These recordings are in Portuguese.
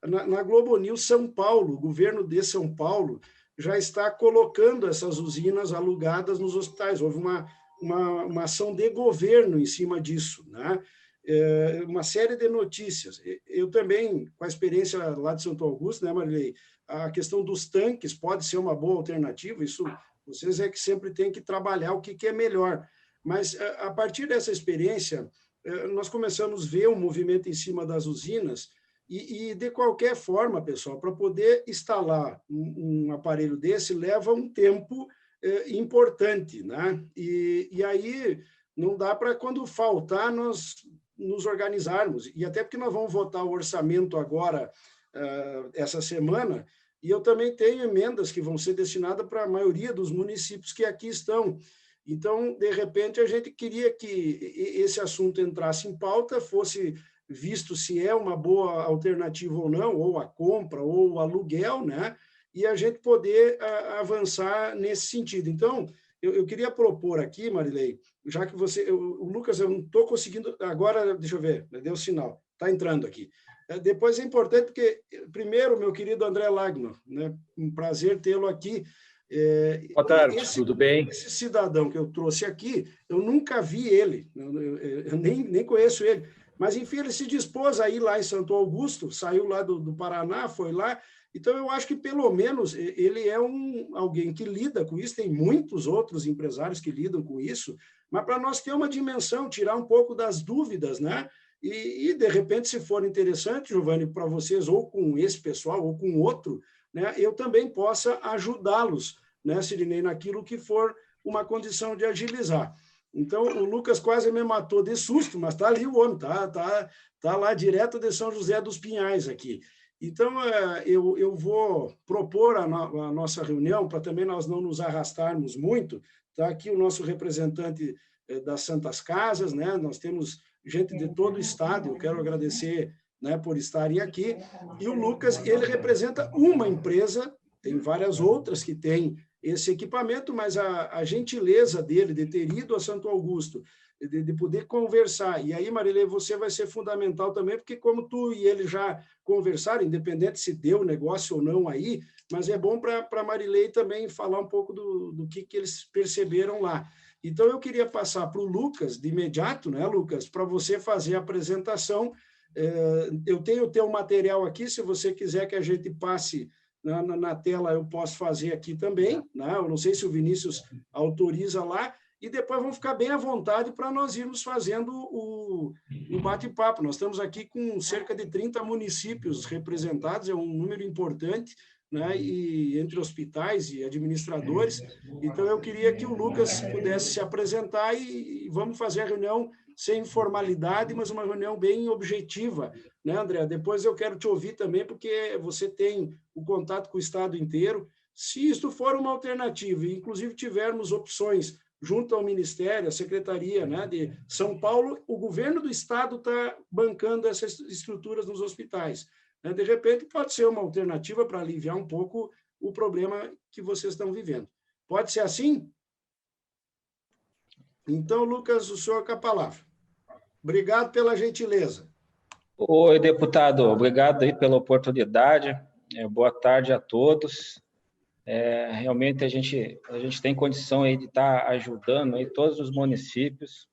na Globo News São Paulo, o governo de São Paulo já está colocando essas usinas alugadas nos hospitais. Houve uma ação de governo em cima disso, né? Uma série de notícias. Eu também, com a experiência lá de Santo Augusto, né, Marilei, a questão dos tanques pode ser uma boa alternativa, isso vocês é que sempre têm que trabalhar o que é melhor. Mas, a partir dessa experiência, nós começamos a ver um movimento em cima das usinas e de qualquer forma, pessoal, para poder instalar um aparelho desse, leva um tempo importante, né? E aí não dá para, quando faltar, nós nos organizarmos. E até porque nós vamos votar o orçamento agora, essa semana, e eu também tenho emendas que vão ser destinadas para a maioria dos municípios que aqui estão. Então, de repente, a gente queria que esse assunto entrasse em pauta, fosse visto se é uma boa alternativa ou não, ou a compra, ou o aluguel, né? E a gente poder avançar nesse sentido. Então, eu queria propor aqui, Marilei, já que o Lucas, eu não estou conseguindo, agora, deixa eu ver, deu sinal, está entrando aqui. Depois é importante, porque, primeiro, meu querido André Lagno, né? Um prazer tê-lo aqui. Boa tarde, tudo bem? Esse cidadão que eu trouxe aqui, eu nunca vi ele, eu nem conheço ele, mas, enfim, ele se dispôs a ir lá em Santo Augusto, saiu lá do Paraná, foi lá. Então, eu acho que, pelo menos, ele é alguém que lida com isso, tem muitos outros empresários que lidam com isso, mas para nós ter uma dimensão, tirar um pouco das dúvidas, né? E de repente, se for interessante, Giovanni, para vocês, ou com esse pessoal, ou com outro, né, eu também possa ajudá-los, né, Sirinei, naquilo que for uma condição de agilizar. Então, o Lucas quase me matou de susto, mas está ali o homem, tá lá direto de São José dos Pinhais aqui. Então, eu vou propor a nossa reunião, para também nós não nos arrastarmos muito. Está aqui o nosso representante das Santas Casas, né? Nós temos gente de todo o estado, eu quero agradecer, né, por estarem aqui. E o Lucas, ele representa uma empresa, tem várias outras que têm esse equipamento, mas a gentileza dele de ter ido a Santo Augusto, de poder conversar. E aí, Marilei, você vai ser fundamental também, porque como tu e ele já conversaram, independente se deu negócio ou não aí, mas é bom para a Marilei também falar um pouco do que eles perceberam lá. Então, eu queria passar para o Lucas, de imediato, né, Lucas, para você fazer a apresentação. Eu tenho o teu material aqui, se você quiser que a gente passe na tela, eu posso fazer aqui também, né? Eu não sei se o Vinícius autoriza lá, e depois vamos ficar bem à vontade para nós irmos fazendo o bate-papo. Nós estamos aqui com cerca de 30 municípios representados, é um número importante, né? E entre hospitais e administradores. Então, eu queria que o Lucas pudesse se apresentar e vamos fazer a reunião sem formalidade, mas uma reunião bem objetiva, né, André? Depois eu quero te ouvir também, porque você tem o contato com o estado inteiro. Se isto for uma alternativa, e inclusive tivermos opções junto ao Ministério, à Secretaria, né, de São Paulo, o governo do estado está bancando essas estruturas nos hospitais. Né? De repente, pode ser uma alternativa para aliviar um pouco o problema que vocês estão vivendo. Pode ser assim? Então, Lucas, o senhor com a palavra. Obrigado pela gentileza. Oi, deputado, obrigado aí pela oportunidade. Boa tarde a todos. Realmente a gente tem condição aí de estar ajudando aí todos os municípios.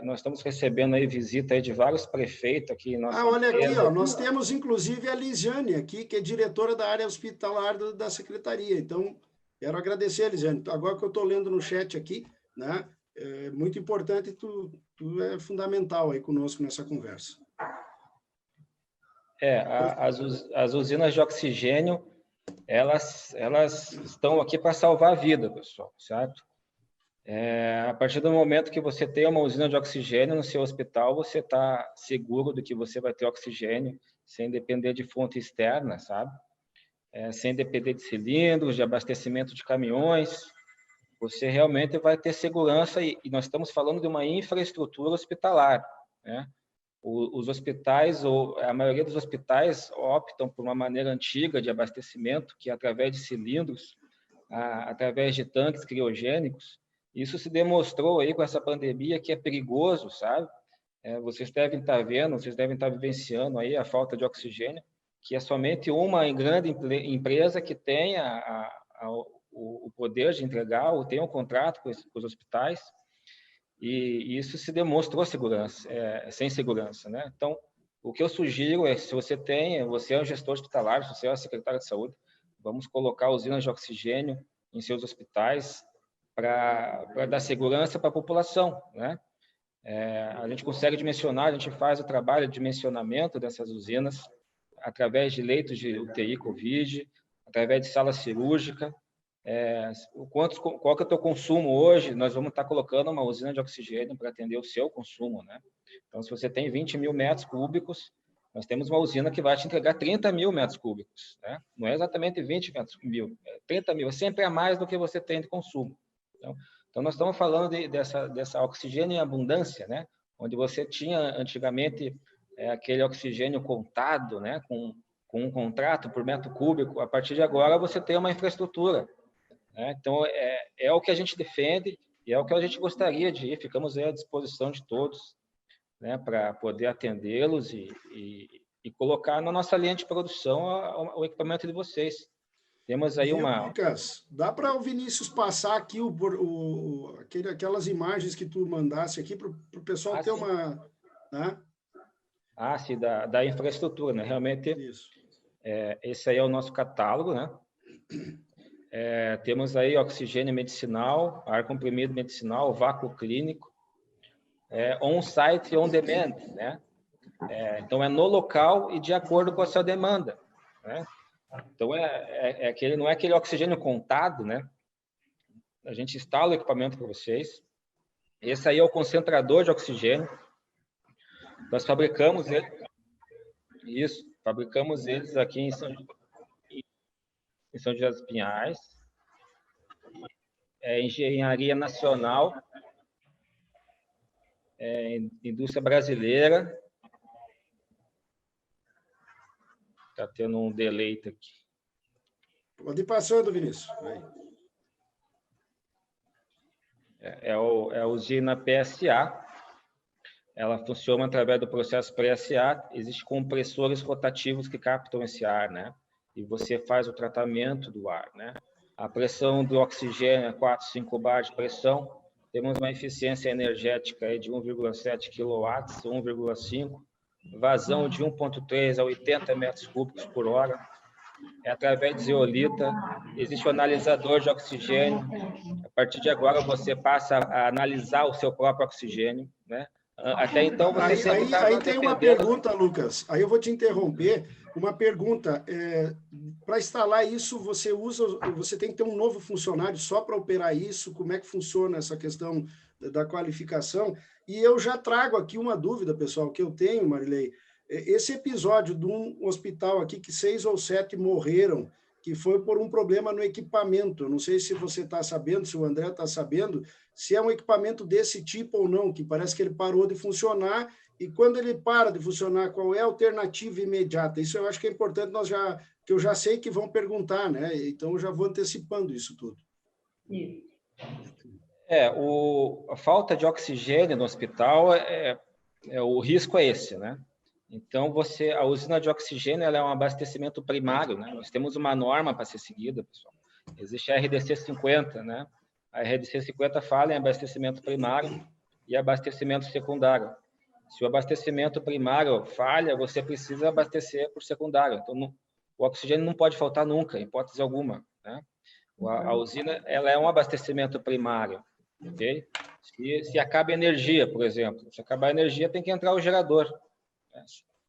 Nós estamos recebendo aí visita aí de vários prefeitos aqui. Olha aqui, ó, nós temos inclusive a Lisiane aqui, que é diretora da área hospitalar da Secretaria. Então, quero agradecer, Lisiane. Agora que eu estou lendo no chat aqui, né? É muito importante, tu é fundamental aí conosco nessa conversa. As usinas de oxigênio, elas estão aqui para salvar a vida, pessoal, certo? A partir do momento que você tem uma usina de oxigênio no seu hospital, você está seguro de que você vai ter oxigênio sem depender de fonte externa, sabe? Sem depender de cilindros, de abastecimento de caminhões. Você realmente vai ter segurança e nós estamos falando de uma infraestrutura hospitalar, né? Os hospitais, ou a maioria dos hospitais, optam por uma maneira antiga de abastecimento, que é através de cilindros, através de tanques criogênicos. Isso se demonstrou aí com essa pandemia que é perigoso, sabe? Vocês devem estar vendo, vocês devem estar vivenciando aí a falta de oxigênio. que é somente uma grande empresa que tem o poder de entregar, ou tem um contrato com os hospitais, e isso se demonstrou sem segurança, né? Então, o que eu sugiro é, se você é um gestor hospitalar, se você é um secretário de saúde, vamos colocar usinas de oxigênio em seus hospitais para dar segurança para a população, né? A gente consegue dimensionar, a gente faz o trabalho de dimensionamento dessas usinas através de leitos de UTI Covid, através de sala cirúrgica. Qual que é o teu consumo hoje? Nós vamos estar colocando uma usina de oxigênio para atender o seu consumo, né? Então, se você tem 20 mil metros cúbicos, nós temos uma usina que vai te entregar 30 mil metros cúbicos, né? Não é exatamente 20 mil, 30 mil, sempre é mais do que você tem de consumo. Então nós estamos falando dessa oxigênio em abundância, né? Onde você tinha antigamente aquele oxigênio contado, né? Com um contrato por metro cúbico. A partir de agora você tem uma infraestrutura, né? Então é o que a gente defende e é o que a gente gostaria de ir. Ficamos à disposição de todos, né? Para poder atendê-los e colocar na nossa linha de produção o equipamento de vocês. Temos aí Lucas, dá para o Vinícius passar aqui aquelas imagens que tu mandasse aqui para o pessoal ter sim. uma... Né? Sim, da infraestrutura, né? Realmente, isso. Esse aí é o nosso catálogo, né? Temos aí oxigênio medicinal, ar comprimido medicinal, vácuo clínico, on-site e on-demand, né? Então, no local e de acordo com a sua demanda, né? Então, não é aquele oxigênio contado, né? A gente instala o equipamento para vocês. Esse aí é o concentrador de oxigênio. Nós fabricamos ele. Isso, fabricamos eles aqui em São José dos Pinhais. Engenharia nacional, indústria brasileira. Está tendo um deleite aqui. Pode ir passando, Vinícius. É a usina PSA. Ela funciona através do processo PSA. Existem compressores rotativos que captam esse ar, né? E você faz o tratamento do ar, né? A pressão do oxigênio é 4, 5 bar de pressão. Temos uma eficiência energética aí de 1,7 kW, 1,5. Vazão de 1,3 a 80 metros cúbicos por hora. Através de zeolita. Existe um analisador de oxigênio. A partir de agora, você passa a analisar o seu próprio oxigênio, né? Até então, você sempre estava aí tem uma pergunta, Lucas. Aí eu vou te interromper. Uma pergunta. Para instalar isso, você tem que ter um novo funcionário só para operar isso? Como é que funciona essa questão da qualificação? E eu já trago aqui uma dúvida, pessoal, que eu tenho, Marilei. Esse episódio de um hospital aqui que 6 ou 7 morreram, que foi por um problema no equipamento. Eu não sei se você está sabendo, se o André está sabendo, se é um equipamento desse tipo ou não, que parece que ele parou de funcionar, e quando ele para de funcionar, qual é a alternativa imediata? Isso eu acho que é importante, que eu já sei que vão perguntar, né? Então eu já vou antecipando isso tudo. A falta de oxigênio no hospital, o risco é esse, né? Então, a usina de oxigênio ela é um abastecimento primário, né? Nós temos uma norma para ser seguida, pessoal. Existe a RDC 50, né? A RDC 50 fala em abastecimento primário e abastecimento secundário. Se o abastecimento primário falha, você precisa abastecer por secundário. Então, o oxigênio não pode faltar nunca, em hipótese alguma, né? A usina ela é um abastecimento primário, ok? Se acaba a energia, por exemplo, se acabar a energia, tem que entrar o gerador.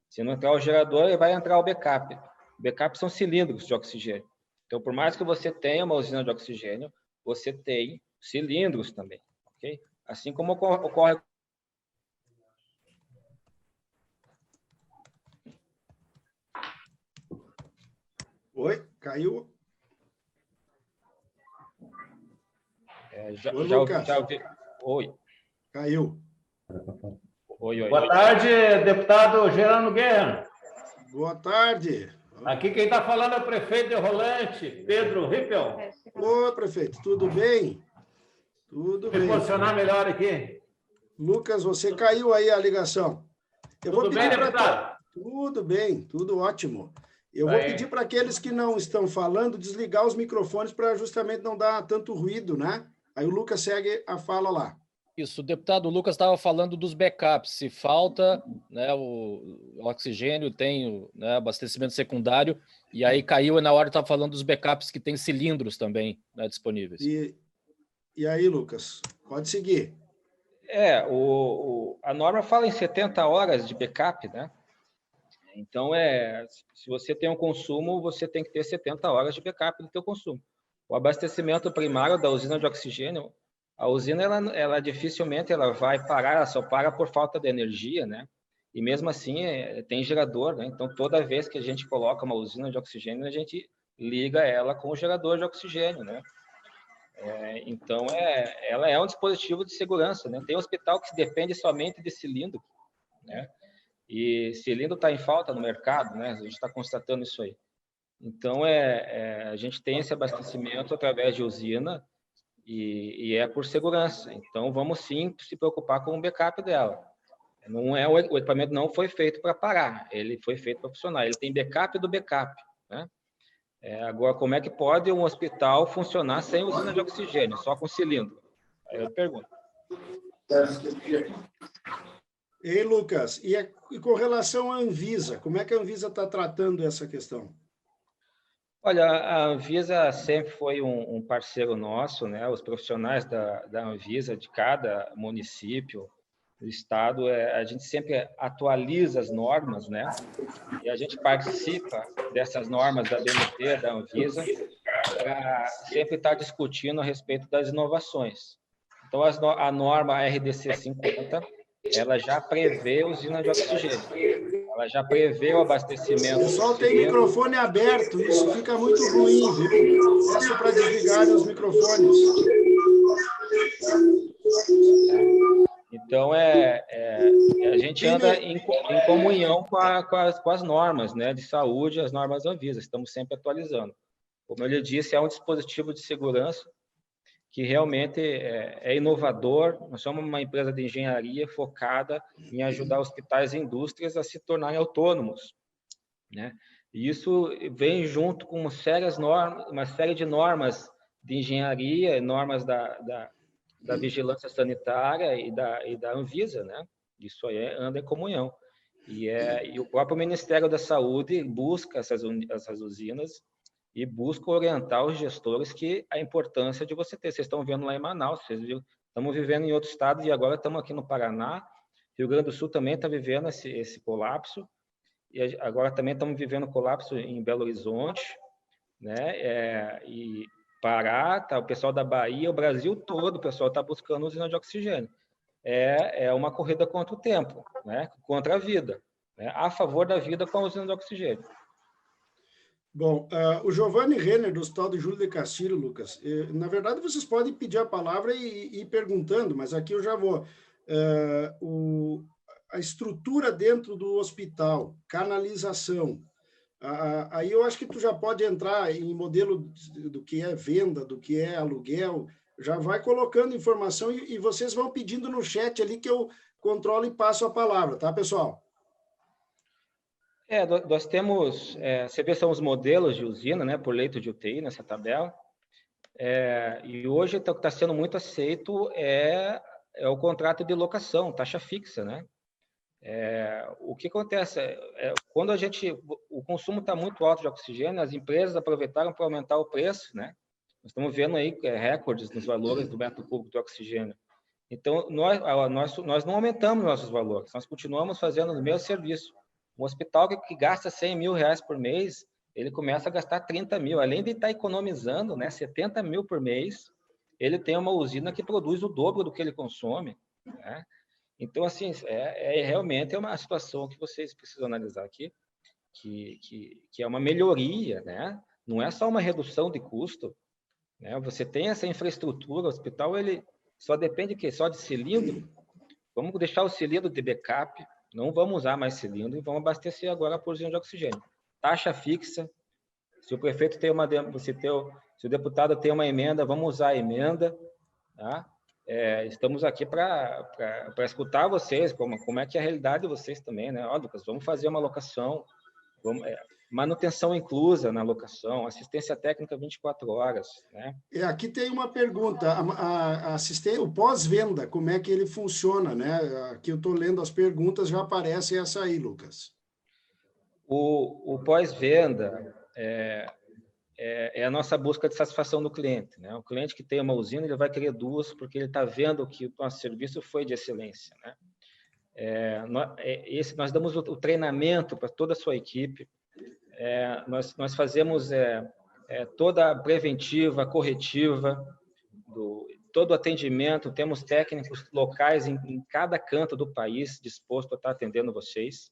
Se não entrar o gerador, vai entrar o backup. O backup são cilindros de oxigênio. Então, por mais que você tenha uma usina de oxigênio, você tem cilindros também, ok? Assim como ocorre... Oi, caiu? Oi, Lucas. Oi. Caiu. Oi. Boa tarde, deputado Gerando Guerra. Boa tarde. Aqui quem está falando é o prefeito de Rolante, Pedro Rippel. Oi, prefeito, tudo bem? Tudo bem. Vou posicionar melhor aqui. Lucas, você caiu aí a ligação. Tudo bem, deputado? Tudo bem, tudo ótimo. Eu vou pedir para aqueles que não estão falando desligar os microfones para justamente não dar tanto ruído, né? Aí o Lucas segue a fala lá. Isso, o deputado Lucas estava falando dos backups. Se falta, né, o oxigênio, tem né, abastecimento secundário, e aí caiu na hora estava falando dos backups que tem cilindros também, né, disponíveis. E aí, Lucas, pode seguir. A norma fala em 70 horas de backup, né? Então, se você tem um consumo, você tem que ter 70 horas de backup do teu consumo. O abastecimento primário da usina de oxigênio, a usina, ela dificilmente ela vai parar, ela só para por falta de energia, né? E mesmo assim, tem gerador, né? Então, toda vez que a gente coloca uma usina de oxigênio, a gente liga ela com o gerador de oxigênio, né? Então, ela é um dispositivo de segurança, né? Tem hospital que depende somente de cilindro, né? E cilindro está em falta no mercado, né? A gente está constatando isso aí. Então, a gente tem esse abastecimento através de usina e é por segurança. Então, vamos sim se preocupar com o backup dela. O equipamento não foi feito para parar, ele foi feito para funcionar. Ele tem backup do backup, né? Agora, como é que pode um hospital funcionar sem usina de oxigênio, só com cilindro? Aí eu pergunto. Ei, Lucas, e com relação à Anvisa, como é que a Anvisa está tratando essa questão? Olha, a Anvisa sempre foi um parceiro nosso, né? Os profissionais da Anvisa, de cada município, do estado, a gente sempre atualiza as normas, né? E a gente participa dessas normas da BNT, da Anvisa, para sempre estar discutindo a respeito das inovações. Então, a norma RDC 50, ela já prevê usina de oxigênio. Ela já prevê o abastecimento. O pessoal tem microfone aberto, isso fica muito ruim, viu? Peço para desligarem os microfones. Então, a gente anda em comunhão com as normas, né, de saúde, as normas Anvisa. Estamos sempre atualizando. Como eu lhe disse, é um dispositivo de segurança que realmente é inovador. Nós somos uma empresa de engenharia focada em ajudar hospitais e indústrias a se tornarem autônomos, né? E isso vem junto com uma série de normas de engenharia, normas da vigilância sanitária e da Anvisa, né? Isso aí anda em comunhão. E o próprio Ministério da Saúde busca essas usinas e busca orientar os gestores que a importância de você ter. Vocês estão vendo lá em Manaus, vocês viram, estamos vivendo em outros estados e agora estamos aqui no Paraná. Rio Grande do Sul também está vivendo esse colapso. E agora também estamos vivendo colapso em Belo Horizonte, né? E Pará, tá, o pessoal da Bahia, o Brasil todo, o pessoal está buscando usina de oxigênio. É uma corrida contra o tempo, né? Contra a vida, né? A favor da vida com a usina de oxigênio. Bom, o Giovanni Renner, do Hospital de Júlio de Castilho, Lucas, na verdade vocês podem pedir a palavra e ir perguntando, mas aqui eu já vou. A estrutura dentro do hospital, canalização, aí eu acho que tu já pode entrar em modelo do que é venda, do que é aluguel, já vai colocando informação e vocês vão pedindo no chat ali que eu controlo e passo a palavra, tá, pessoal? Nós temos, você vê, são os modelos de usina, né, por leito de UTI nessa tabela, e hoje o que está sendo muito aceito é o contrato de locação, taxa fixa, né? O que acontece quando o consumo está muito alto de oxigênio, as empresas aproveitaram para aumentar o preço, né? Nós estamos vendo aí recordes nos valores do metro cúbico de oxigênio. Então, nós não aumentamos nossos valores, nós continuamos fazendo o mesmo serviço. Um hospital que gasta 100 mil reais por mês, ele começa a gastar 30 mil. Além de estar economizando, né, 70 mil por mês, ele tem uma usina que produz o dobro do que ele consome, né? Então, assim, realmente é uma situação que vocês precisam analisar aqui, que é uma melhoria, né? Não é só uma redução de custo, né? Você tem essa infraestrutura, o hospital ele só depende só de cilindro. Vamos deixar o cilindro de backup, não vamos usar mais cilindro e vamos abastecer agora por usina de oxigênio. Taxa fixa, se o prefeito tem se o deputado tem uma emenda, vamos usar a emenda, tá? Estamos aqui para escutar vocês, como é que é a realidade de vocês também, né? Ó, Lucas, vamos fazer uma alocação, manutenção inclusa na locação, assistência técnica 24 horas, né? Aqui tem uma pergunta, o pós-venda, como é que ele funciona, né? Aqui eu estou lendo as perguntas, já aparece essa aí, Lucas. O pós-venda é a nossa busca de satisfação do cliente, né? O cliente que tem uma usina, ele vai querer duas, porque ele está vendo que o nosso serviço foi de excelência, né? Nós damos o treinamento para toda a sua equipe, nós fazemos toda a preventiva, corretiva, todo o atendimento, temos técnicos locais em cada canto do país disposto a estar atendendo vocês,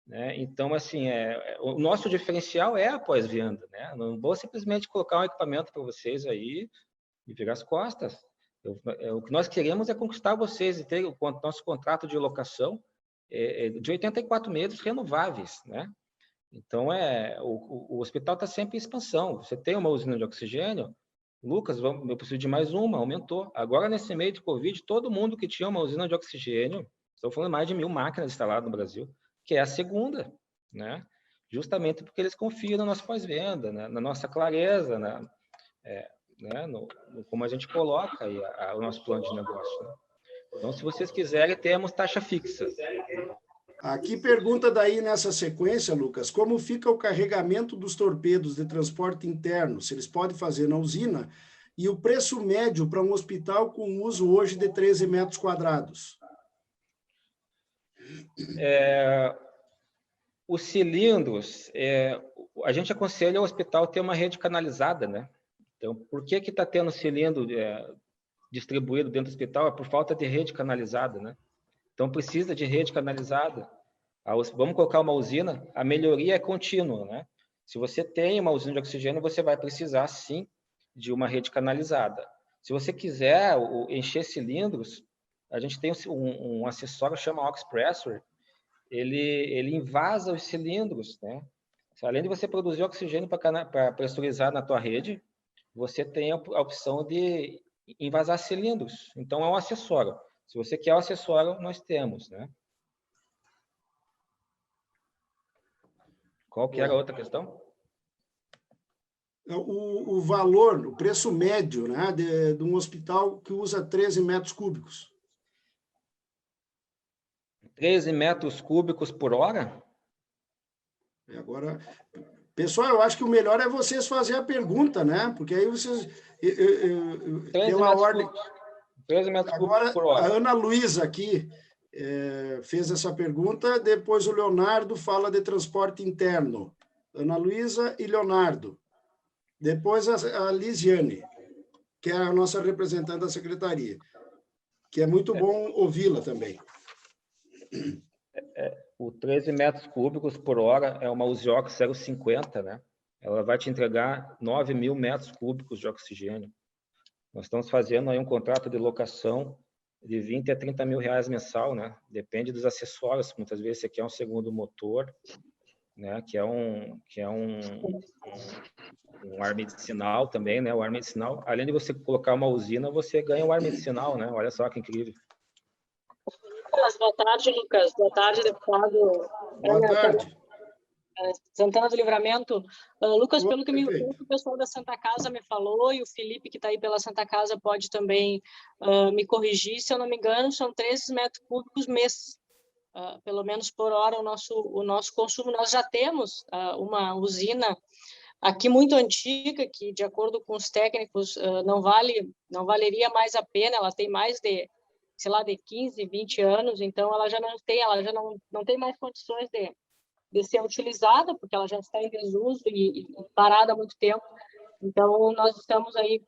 né? Então, assim, o nosso diferencial é a pós-venda, né? Não vou simplesmente colocar um equipamento para vocês aí e virar as costas. O que nós queremos é conquistar vocês e ter o nosso contrato de locação de 84 meses renováveis, né? Então, o hospital está sempre em expansão. Você tem uma usina de oxigênio, Lucas, eu preciso de mais uma, aumentou. Agora, nesse meio de Covid, todo mundo que tinha uma usina de oxigênio, estou falando mais de 1.000 máquinas instaladas no Brasil, que é a segunda, né? Justamente porque eles confiam no nosso pós-venda, né? Na nossa clareza, né? Como a gente coloca aí o nosso plano de negócio, né? Então, se vocês quiserem, temos taxa fixa. Aqui pergunta daí nessa sequência, Lucas, como fica o carregamento dos torpedos de transporte interno, se eles podem fazer na usina, e o preço médio para um hospital com uso hoje de 13 metros quadrados? Os cilindros, a gente aconselha o hospital ter uma rede canalizada, né? Então, por que está tendo cilindro distribuído dentro do hospital? É por falta de rede canalizada, né? Então, precisa de rede canalizada. Vamos colocar uma usina, a melhoria é contínua, né? Se você tem uma usina de oxigênio, você vai precisar, sim, de uma rede canalizada. Se você quiser encher cilindros, a gente tem um acessório que chama Oxpressor, ele invasa os cilindros, né? Além de você produzir oxigênio para pressurizar na tua rede, você tem a opção de invasar cilindros. Então, é um acessório. Se você quer o acessório, nós temos, né? Qual que era a outra questão? O valor, o preço médio, né, de um hospital que usa 13 metros cúbicos. 13 metros cúbicos por hora? Agora, pessoal, eu acho que o melhor é vocês fazerem a pergunta, né? Porque aí vocês... pela ordem... 13 metros Agora, cúbicos por hora. A Ana Luísa aqui fez essa pergunta, depois o Leonardo fala de transporte interno. Ana Luísa e Leonardo. Depois a Lisiane, que é a nossa representante da secretaria, que é muito bom ouvi-la também. O 13 metros cúbicos por hora é uma Usiox 050, né? Ela vai te entregar 9.000 metros cúbicos de oxigênio. Nós estamos fazendo aí um contrato de locação de 20 a 30 mil reais mensal, né? Depende dos acessórios. Muitas vezes você quer um segundo motor, né? Que é um ar medicinal também, né? O ar medicinal, além de você colocar uma usina, você ganha um ar medicinal, né? Olha só que incrível. Boa tarde, Lucas. Boa tarde, deputado. Boa tarde. Santana do Livramento. Lucas, Boa, pelo que o pessoal da Santa Casa me falou, e o Felipe, que está aí pela Santa Casa, pode também me corrigir, se eu não me engano, são 13 metros cúbicos mês, pelo menos por hora, o nosso consumo. Nós já temos uma usina aqui muito antiga, que, de acordo com os técnicos, não valeria mais a pena, ela tem mais de, sei lá, de 15, 20 anos, então ela já não tem mais condições de ser utilizada, porque ela já está em desuso e parada há muito tempo. Então, nós estamos aí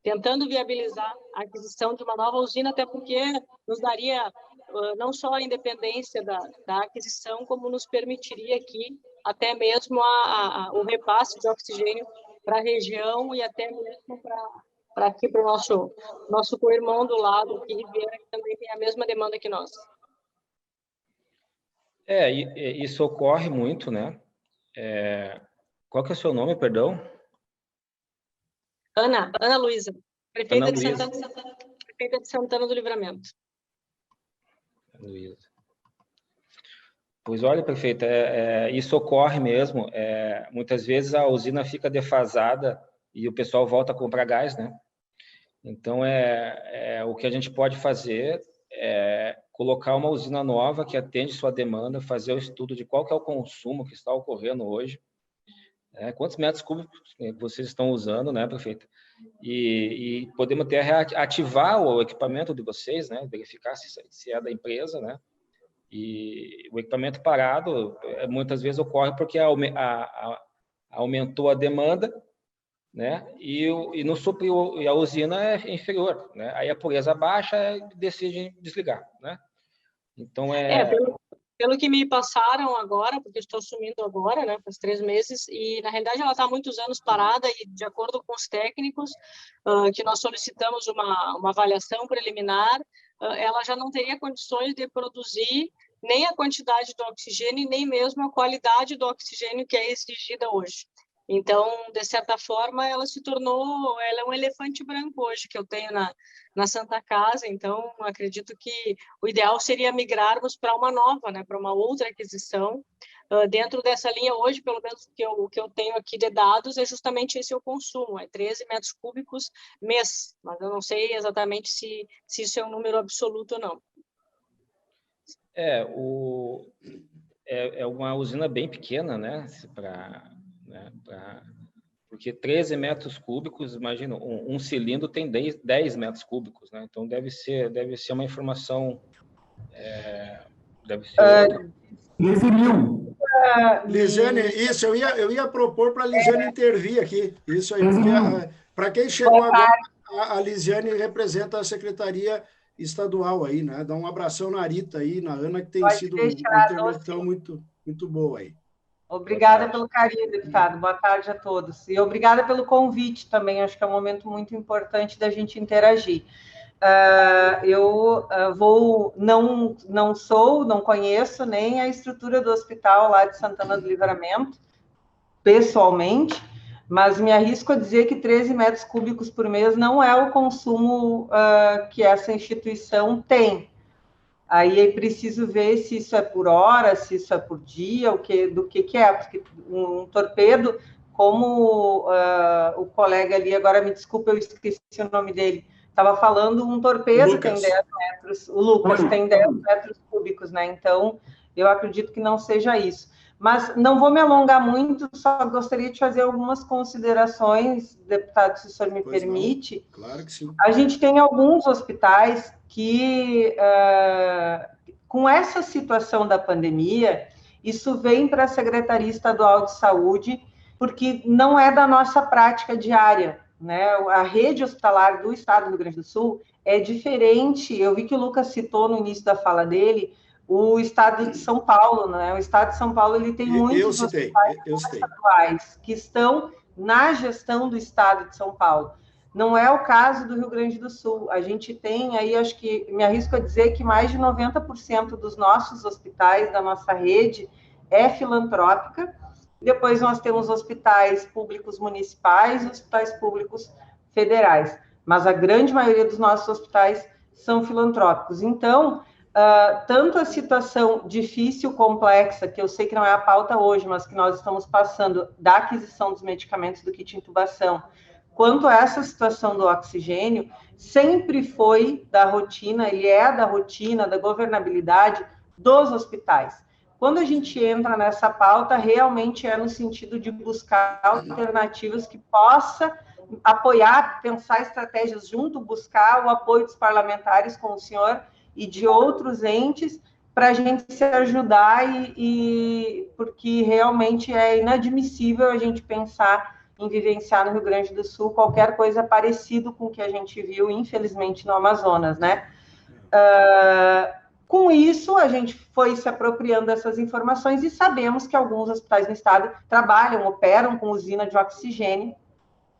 tentando viabilizar a aquisição de uma nova usina, até porque nos daria não só a independência da aquisição, como nos permitiria aqui até mesmo o repasse de oxigênio para a região e até mesmo para aqui, para o nosso co-irmão do lado, aqui, Ribeira, que também tem a mesma demanda que nós. Isso ocorre muito, né? Qual que é o seu nome, perdão? Ana Luísa, prefeita de Santana do Livramento. Luísa. Pois olha, prefeito, isso ocorre mesmo. Muitas vezes a usina fica defasada e o pessoal volta a comprar gás, né? Então, o que a gente pode fazer é colocar uma usina nova que atende sua demanda, fazer o estudo de qual que é o consumo que está ocorrendo hoje, quantos metros cúbicos vocês estão usando, né, prefeito? E podemos até ativar o equipamento de vocês, né? Verificar se é da empresa, né? E o equipamento parado, muitas vezes ocorre porque aumentou a demanda, né? E não supriu, e a usina é inferior, né? Aí a pureza baixa decide desligar, né? Então pelo que me passaram agora, porque estou assumindo agora, né, faz 3 meses, e na realidade ela está há muitos anos parada, e de acordo com os técnicos, que nós solicitamos uma avaliação preliminar, ela já não teria condições de produzir nem a quantidade do oxigênio, nem mesmo a qualidade do oxigênio que é exigida hoje. Então, de certa forma, ela é um elefante branco hoje que eu tenho na Santa Casa. Então, acredito que o ideal seria migrarmos para uma nova, né, para uma outra aquisição. Dentro dessa linha hoje, pelo menos o que eu tenho aqui de dados, é justamente esse o consumo, 13 metros cúbicos mês, mas eu não sei exatamente se isso é um número absoluto ou não. É uma usina bem pequena, né, porque 13 metros cúbicos, imagina, um cilindro tem 10 metros cúbicos, né? Então deve ser uma informação, deve ser outra. 13 mil. Lisiane, isso, eu ia propor para a Lisiane intervir aqui, isso aí, porque para quem chegou agora, a Lisiane representa a Secretaria Estadual aí, né? Dá um abração na Arita aí, na Ana, que tem sido uma intervenção muito, muito boa aí. Obrigada pelo carinho, deputado. Boa tarde a todos. E obrigada pelo convite também. Acho que é um momento muito importante da gente interagir. Eu não conheço nem a estrutura do hospital lá de Santana do Livramento, pessoalmente, mas me arrisco a dizer que 13 metros cúbicos por mês não é o consumo que essa instituição tem. Aí é preciso ver se isso é por hora, se isso é por dia, do que é, porque um torpedo, como o colega ali, agora me desculpa, eu esqueci o nome dele, estava falando, um torpedo Lucas. Tem 10 metros, o Lucas tem 10 metros cúbicos, né? Então, eu acredito que não seja isso. Mas não vou me alongar muito, só gostaria de fazer algumas considerações, deputado, se o senhor me permite. Não. Claro que sim. A gente tem alguns hospitais que, com essa situação da pandemia, isso vem para a Secretaria Estadual de Saúde, porque não é da nossa prática diária, né? A rede hospitalar do Estado do Rio Grande do Sul é diferente. Eu vi que o Lucas citou no início da fala dele o Estado de São Paulo, né? O Estado de São Paulo ele tem muitos hospitais estaduais que estão na gestão do Estado de São Paulo. Não é o caso do Rio Grande do Sul. A gente tem aí, acho que me arrisco a dizer que mais de 90% dos nossos hospitais, da nossa rede, é filantrópica. Depois nós temos hospitais públicos municipais e hospitais públicos federais. Mas a grande maioria dos nossos hospitais são filantrópicos. Então, tanto a situação difícil, complexa, que eu sei que não é a pauta hoje, mas que nós estamos passando da aquisição dos medicamentos do kit intubação, quanto a essa situação do oxigênio, sempre foi da rotina, ele é da rotina, da governabilidade dos hospitais. Quando a gente entra nessa pauta, realmente é no sentido de buscar alternativas que possa apoiar, pensar estratégias junto, buscar o apoio dos parlamentares com o senhor e de outros entes para a gente se ajudar porque realmente é inadmissível a gente pensar em vivenciar no Rio Grande do Sul qualquer coisa parecido com o que a gente viu, infelizmente, no Amazonas, né? Com isso, a gente foi se apropriando dessas informações e sabemos que alguns hospitais no estado operam com usina de oxigênio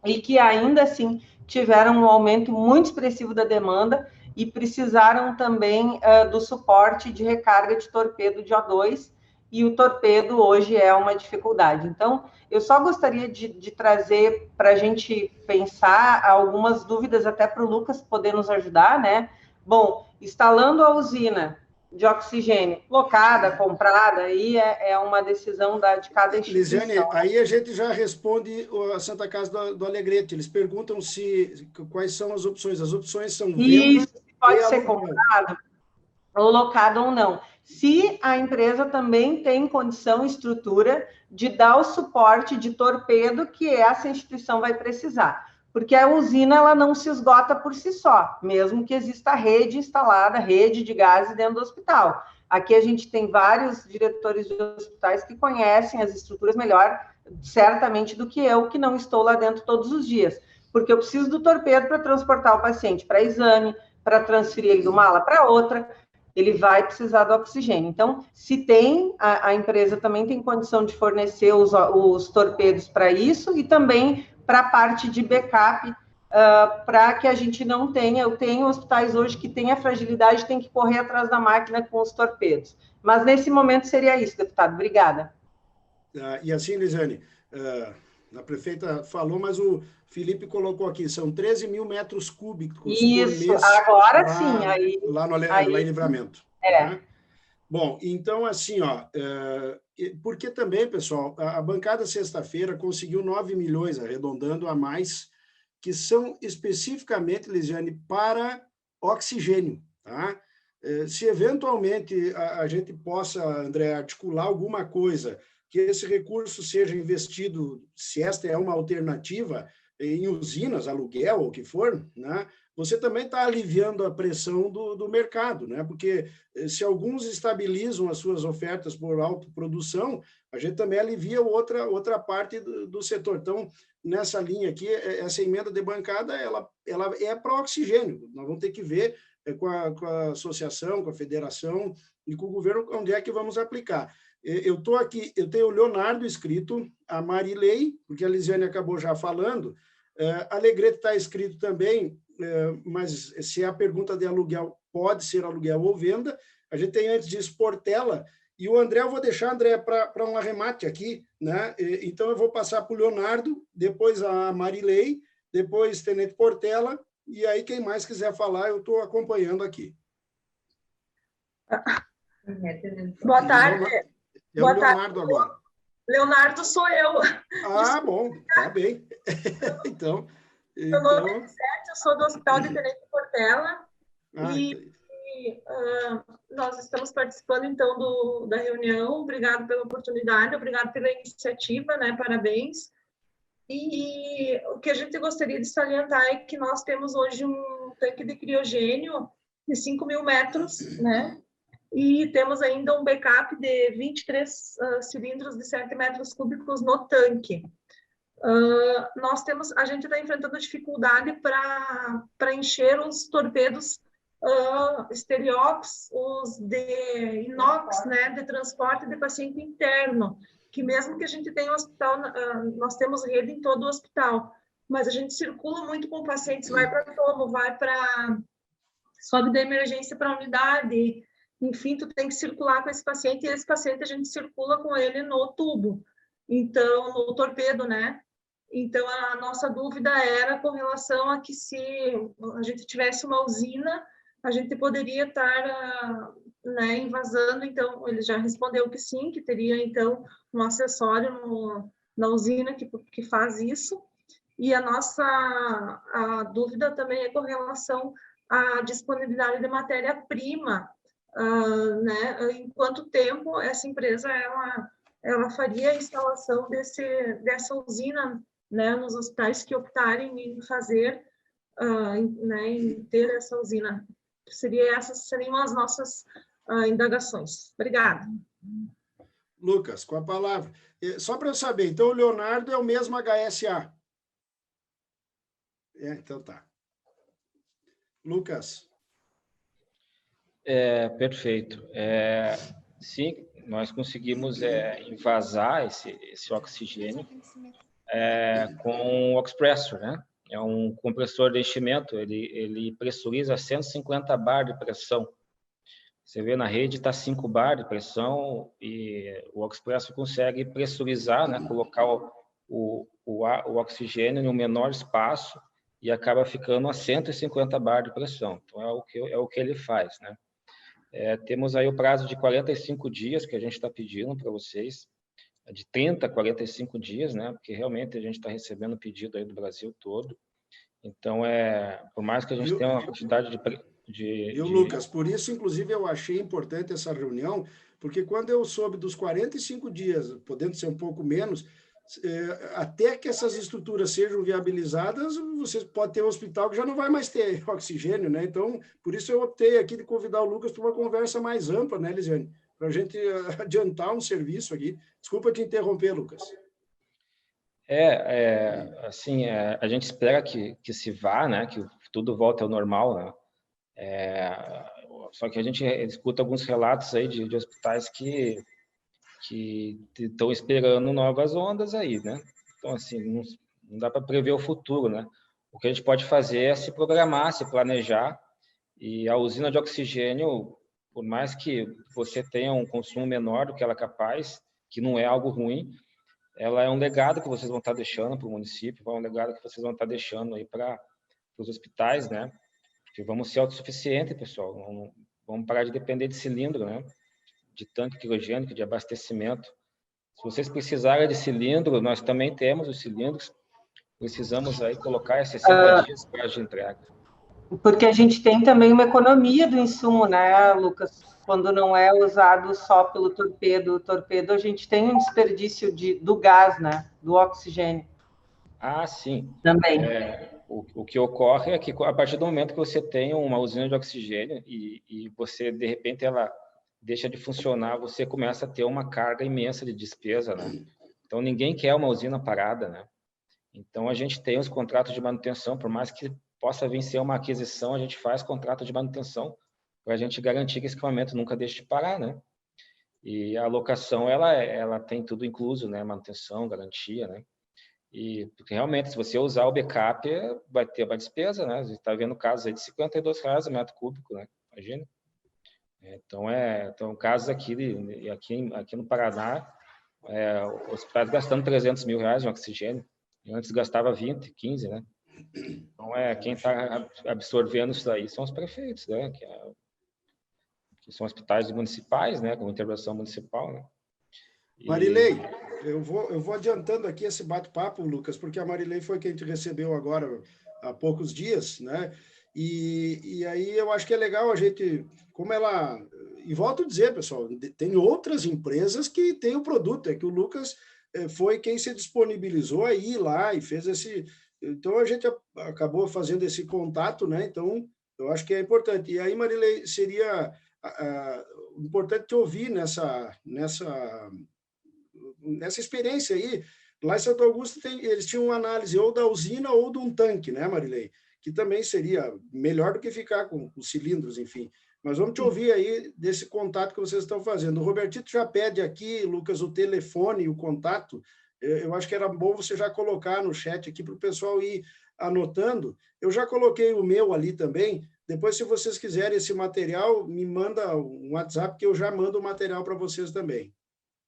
e que ainda assim tiveram um aumento muito expressivo da demanda e precisaram também do suporte de recarga de torpedo de O2, e o torpedo hoje é uma dificuldade. Então, eu só gostaria de trazer para a gente pensar algumas dúvidas, até para o Lucas poder nos ajudar, né? Bom, instalando a usina, de oxigênio, locada, comprada, aí é uma decisão de cada instituição. Lisiane, aí a gente já responde a Santa Casa do Alegrete. Eles perguntam quais são as opções. As opções são venda. Isso, pode ser aluguel. comprado ou locado ou não. Se a empresa também tem condição e estrutura de dar o suporte de torpedo que essa instituição vai precisar. Porque a usina ela não se esgota por si só, mesmo que exista rede instalada, rede de gases dentro do hospital. Aqui a gente tem vários diretores de hospitais que conhecem as estruturas melhor, certamente, do que eu, que não estou lá dentro todos os dias. Porque eu preciso do torpedo para transportar o paciente para exame, para transferir ele de uma ala para outra, ele vai precisar do oxigênio. Então, se tem, a empresa também tem condição de fornecer os torpedos para isso e também para a parte de backup, para que a gente não tenha... Eu tenho hospitais hoje que têm a fragilidade, tem que correr atrás da máquina com os torpedos. Mas, nesse momento, seria isso, deputado. Obrigada. E assim, Lisiane, a prefeita falou, mas o Felipe colocou aqui, são 13 mil metros cúbicos isso, por mês. Agora sim. Aí, lá em Livramento. É. Né? Bom, então, assim, porque também, pessoal, a bancada sexta-feira conseguiu 9 milhões, arredondando a mais, que são especificamente, Lisiane, para oxigênio. Tá? Se eventualmente a gente possa, André, articular alguma coisa, que esse recurso seja investido, se esta é uma alternativa, em usinas, aluguel ou o que for, né? Você também está aliviando a pressão do mercado, né? Porque se alguns estabilizam as suas ofertas por autoprodução, a gente também alivia outra parte do setor. Então, nessa linha aqui, essa emenda de bancada, ela é para oxigênio. Nós vamos ter que ver com a associação, com a federação e com o governo onde é que vamos aplicar. Eu estou aqui, eu tenho o Leonardo escrito, a Marilei, porque a Lisiane acabou já falando, a Alegrete está escrito também, mas se é a pergunta de aluguel, pode ser aluguel ou venda. A gente tem antes disso Portela, e o André, eu vou deixar, André, para um arremate aqui, né? Então eu vou passar para o Leonardo, depois a Marilei, depois Tenente Portela, e aí quem mais quiser falar, eu estou acompanhando aqui. Boa tarde. Boa Leonardo tarde. Agora. Leonardo sou eu. Ah, bom, tá bem. Então... Meu nome é Sete, eu sou do Hospital de Tenente Portela nós estamos participando, então, da reunião. Obrigado pela oportunidade, obrigado pela iniciativa, né? Parabéns. E o que a gente gostaria de salientar é que nós temos hoje um tanque de criogênio de 5 mil metros, né? E temos ainda um backup de 23 cilindros de 7 metros cúbicos no tanque. A gente está enfrentando dificuldade para encher os torpedos Steriox, os de inox, né, de transporte de paciente interno, que mesmo que a gente tenha um hospital, nós temos rede em todo o hospital, mas a gente circula muito com pacientes, vai para tomo, sobe da emergência para a unidade, enfim, tu tem que circular com esse paciente, e esse paciente a gente circula com ele no tubo, então, no torpedo, né? Então, a nossa dúvida era com relação a que se a gente tivesse uma usina, a gente poderia estar invasando. Então, ele já respondeu que sim, que teria, então, um acessório na usina que faz isso. E a dúvida também é com relação à disponibilidade de matéria-prima, né? Em quanto tempo essa empresa ela faria a instalação dessa usina, né, nos hospitais que optarem em fazer, em ter essa usina. Essas seriam as nossas indagações. Obrigada. Lucas, com a palavra. Só para eu saber, então o Leonardo é o mesmo HSA? Então tá. Lucas. Perfeito. Sim, nós conseguimos envasar esse oxigênio com o Oxpressor, né? É um compressor de enchimento, ele pressuriza 150 bar de pressão. Você vê na rede está 5 bar de pressão e o Oxpressor consegue pressurizar, né? Colocar o oxigênio em um menor espaço e acaba ficando a 150 bar de pressão. Então é o que ele faz, né? temos aí o prazo de 45 dias que a gente está pedindo para vocês, de 30 a 45 dias, né? Porque realmente a gente está recebendo pedido aí do Brasil todo. Então, por mais que a gente tenha uma quantidade Lucas, por isso, inclusive, eu achei importante essa reunião, porque quando eu soube dos 45 dias, podendo ser um pouco menos, até que essas estruturas sejam viabilizadas, você pode ter um hospital que já não vai mais ter oxigênio, né? Então, por isso eu optei aqui de convidar o Lucas para uma conversa mais ampla, né, Lisiane? Para a gente adiantar um serviço aqui. Desculpa te interromper, Lucas. Assim, a gente espera que se vá, né? Que tudo volte ao normal, né? Só que a gente escuta alguns relatos aí de hospitais que estão esperando novas ondas aí, né? Então, assim, não dá para prever o futuro, né? O que a gente pode fazer é se programar, se planejar, e a usina de oxigênio, por mais que você tenha um consumo menor do que ela é capaz, que não é algo ruim, ela é um legado que vocês vão estar deixando para o município, é um legado que vocês vão estar deixando aí para os hospitais, né? Porque vamos ser autossuficientes, pessoal, vamos parar de depender de cilindro, né? De tanque criogênico, de abastecimento. Se vocês precisarem de cilindro, nós também temos os cilindros, precisamos aí colocar 60 dias para de entrega. Porque a gente tem também uma economia do insumo, né, Lucas? Quando não é usado só pelo torpedo. O torpedo, a gente tem um desperdício do gás, né? Do oxigênio. Ah, sim. Também. O que ocorre é que, a partir do momento que você tem uma usina de oxigênio e você, de repente, ela deixa de funcionar, você começa a ter uma carga imensa de despesa, né? Então, ninguém quer uma usina parada, né? Então, a gente tem os contratos de manutenção, por mais que possa vir ser uma aquisição, a gente faz contrato de manutenção para a gente garantir que esse equipamento nunca deixe de parar, né? E a locação, ela tem tudo incluso, né? Manutenção, garantia, né? E porque realmente, se você usar o backup, vai ter uma despesa, né? A gente está vendo casos aí de R$52 o metro cúbico, né? Imagina. Então, casos aqui no Paraná, hospitais gastando R$300 mil em oxigênio. Antes gastava 20, 15, né? Então, quem está absorvendo isso aí são os prefeitos, né? Que são hospitais municipais, né? Com intervenção municipal, né? Marilei, eu vou adiantando aqui esse bate-papo, Lucas, porque a Marilei foi quem te recebeu agora há poucos dias, né? E aí eu acho que é legal a gente, como ela... E volto a dizer, pessoal, tem outras empresas que têm o produto, é que o Lucas foi quem se disponibilizou a ir lá e fez esse... Então, a gente acabou fazendo esse contato, né? Então, eu acho que é importante. E aí, Marilei, seria importante te ouvir nessa experiência aí. Lá em Santo Augusto, eles tinham uma análise ou da usina ou de um tanque, né, Marilei? Que também seria melhor do que ficar com os cilindros, enfim. Mas vamos te ouvir aí desse contato que vocês estão fazendo. O Robertito já pede aqui, Lucas, o telefone e o contato. Eu acho que era bom você já colocar no chat aqui para o pessoal ir anotando. Eu já coloquei o meu ali também. Depois, se vocês quiserem esse material, me manda um WhatsApp que eu já mando o material para vocês também.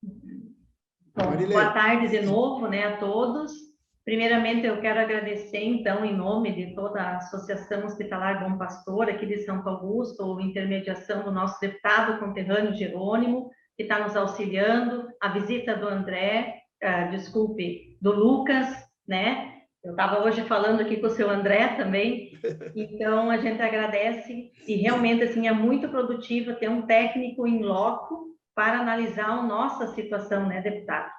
Bom, boa tarde de novo, né, a todos. Primeiramente, eu quero agradecer, então, em nome de toda a Associação Hospitalar Bom Pastor, aqui de Santo Augusto, intermediação do nosso deputado conterrâneo Jerônimo, que está nos auxiliando, a visita do André, do Lucas, né? Eu estava hoje falando aqui com o seu André também, então a gente agradece e realmente, assim, é muito produtivo ter um técnico em loco para analisar a nossa situação, né, deputado?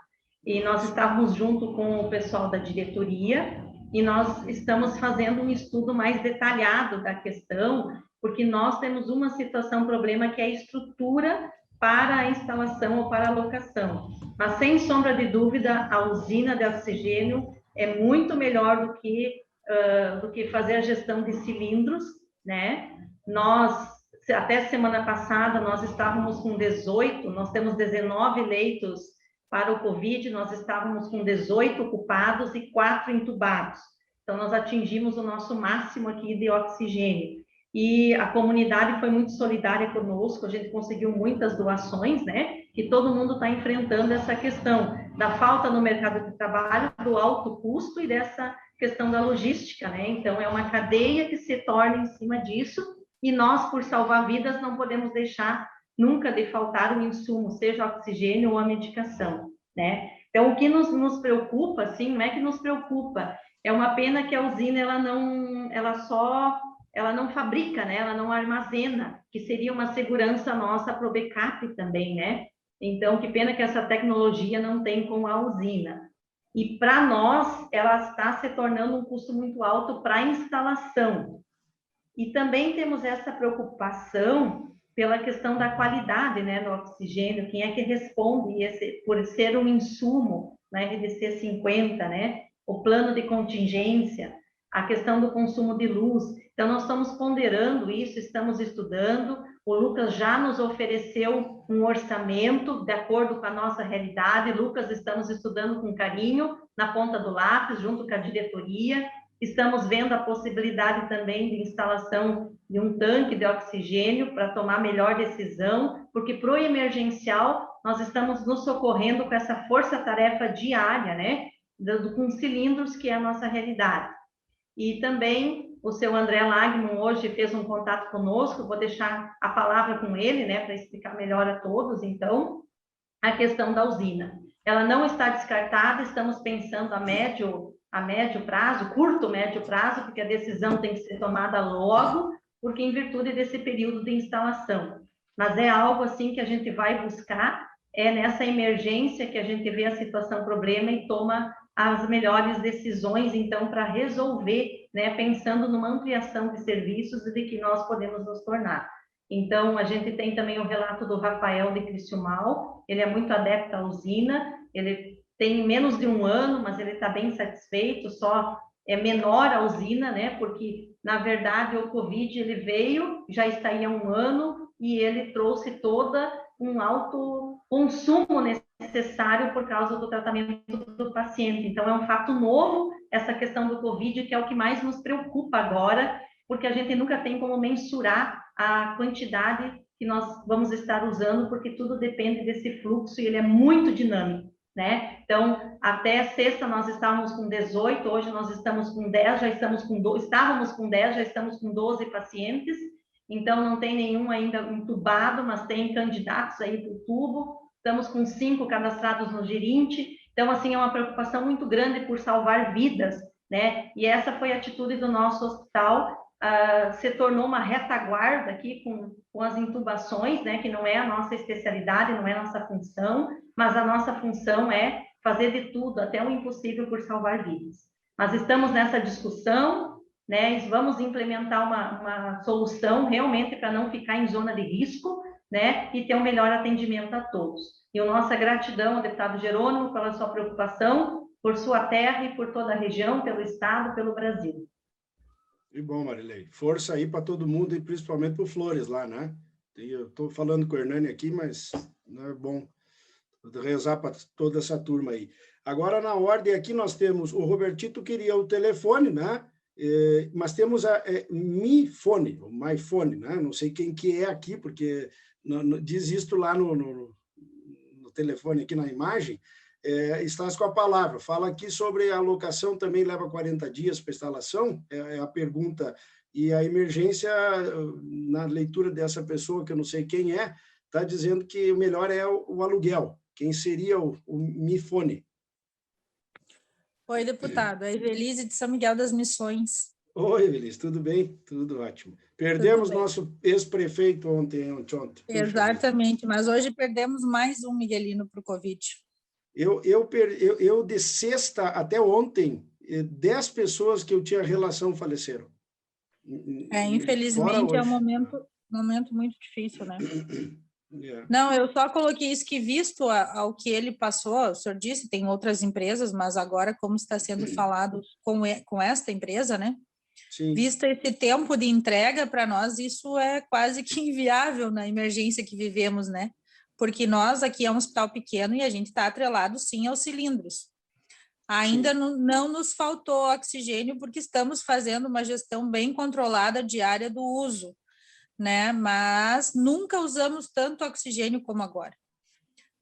E nós estávamos junto com o pessoal da diretoria e nós estamos fazendo um estudo mais detalhado da questão, porque nós temos uma situação, problema, que é a estrutura para a instalação ou para a locação. Mas, sem sombra de dúvida, a usina de oxigênio é muito melhor do que fazer a gestão de cilindros, né? Nós, até semana passada, nós estávamos com 18, nós temos 19 leitos para o Covid, nós estávamos com 18 ocupados e 4 entubados. Então, nós atingimos o nosso máximo aqui de oxigênio. E a comunidade foi muito solidária conosco, a gente conseguiu muitas doações, né? Que todo mundo está enfrentando essa questão da falta no mercado de trabalho, do alto custo e dessa questão da logística, né? Então, é uma cadeia que se torna em cima disso, e nós, por salvar vidas, não podemos deixar nunca de faltar o insumo, seja oxigênio ou a medicação, né? Então, o que nos preocupa, assim, não é que nos preocupa, é uma pena que a usina, ela não fabrica, né? Ela não armazena, que seria uma segurança nossa para o backup também, né? Então, que pena que essa tecnologia não tem com a usina. E para nós, ela está se tornando um custo muito alto para a instalação. E também temos essa preocupação pela questão da qualidade, né, do oxigênio, quem é que responde por ser um insumo na RDC 50, né, o plano de contingência, a questão do consumo de luz. Então, nós estamos ponderando isso, estamos estudando, o Lucas já nos ofereceu um orçamento de acordo com a nossa realidade. Lucas, estamos estudando com carinho, na ponta do lápis, junto com a diretoria. Estamos vendo a possibilidade também de instalação de um tanque de oxigênio para tomar melhor decisão, porque para o emergencial nós estamos nos socorrendo com essa força-tarefa diária, né, com cilindros, que é a nossa realidade. E também o seu André Lagman hoje fez um contato conosco, vou deixar a palavra com ele, né, para explicar melhor a todos, então, a questão da usina. Ela não está descartada, estamos pensando a médio prazo, curto, médio prazo, porque a decisão tem que ser tomada logo, porque em virtude desse período de instalação. Mas é algo assim que a gente vai buscar, é nessa emergência que a gente vê a situação problema e toma as melhores decisões, então, para resolver, né, pensando numa ampliação de serviços e de que nós podemos nos tornar. Então, a gente tem também o relato do Rafael de Criciúmal, ele é muito adepto à usina, ele tem menos de 1 ano, mas ele está bem satisfeito, só é menor a usina, né, porque, na verdade, o Covid, ele veio, já está aí há 1 ano, e ele trouxe toda um alto consumo necessário por causa do tratamento do paciente. Então, é um fato novo essa questão do Covid, que é o que mais nos preocupa agora, porque a gente nunca tem como mensurar a quantidade que nós vamos estar usando, porque tudo depende desse fluxo e ele é muito dinâmico, né? Então, até sexta nós estávamos com 18, hoje nós estamos com 10, estávamos com 10, já estamos com 12 pacientes, então não tem nenhum ainda entubado, mas tem candidatos aí para o tubo, estamos com 5 cadastrados no Gerinte, então, assim, é uma preocupação muito grande por salvar vidas, né? E essa foi a atitude do nosso hospital, se tornou uma retaguarda aqui com as intubações, né? Que não é a nossa especialidade, não é a nossa função, mas a nossa função é fazer de tudo, até o impossível, por salvar vidas. Mas estamos nessa discussão, né? Vamos implementar uma solução realmente para não ficar em zona de risco, né? E ter um melhor atendimento a todos. E a nossa gratidão ao deputado Jerônimo pela sua preocupação, por sua terra e por toda a região, pelo Estado, pelo Brasil. Que bom, Marilei. Força aí para todo mundo e principalmente para o Flores lá, né? Eu estou falando com o Hernani aqui, mas não é bom rezar para toda essa turma aí. Agora, na ordem aqui, nós temos o Robertito queria o telefone, né? Mas temos a MiFone, o MyFone, né? Não sei quem que é aqui, porque diz isto lá no telefone, aqui na imagem. Estás com a palavra. Fala aqui sobre a alocação, também leva 40 dias para instalação, é a pergunta. E a emergência, na leitura dessa pessoa, que eu não sei quem é, está dizendo que o melhor é o aluguel. Quem seria o MiFone? Oi, deputado. É Evelise de São Miguel das Missões. Oi, Evelise, tudo bem? Tudo ótimo. Perdemos nosso ex-prefeito ontem. Exatamente, mas hoje perdemos mais um Miguelino para o Covid. Eu de sexta até ontem, 10 pessoas que eu tinha relação faleceram. Infelizmente é um momento muito difícil, né? Não, eu só coloquei isso, que visto ao que ele passou, o senhor disse, tem outras empresas, mas agora, como está sendo falado com esta empresa, né? Sim. Visto esse tempo de entrega, para nós isso é quase que inviável na emergência que vivemos, né? Porque nós aqui é um hospital pequeno e a gente está atrelado, sim, aos cilindros. Ainda não nos faltou oxigênio, porque estamos fazendo uma gestão bem controlada diária do uso, né? Mas nunca usamos tanto oxigênio como agora.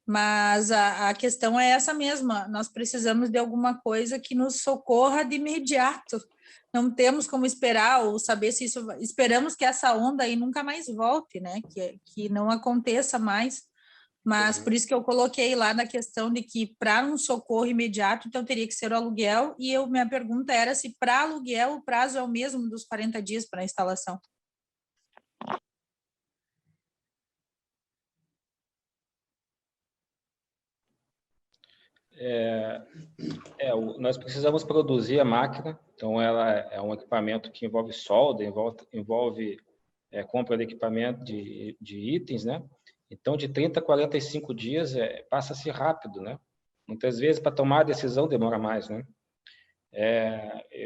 Mas a questão é essa mesma, nós precisamos de alguma coisa que nos socorra de imediato. Não temos como esperar ou saber se isso... Esperamos que essa onda aí nunca mais volte, né? Que não aconteça mais. Mas por isso que eu coloquei lá na questão de que para um socorro imediato, então teria que ser o aluguel, e minha pergunta era se para aluguel o prazo é o mesmo dos 40 dias para a instalação. Nós precisamos produzir a máquina, então ela é um equipamento que envolve solda, envolve compra de equipamento, de itens, né? Então, de 30 a 45 dias passa-se rápido, né? Muitas vezes, para tomar a decisão, demora mais, né?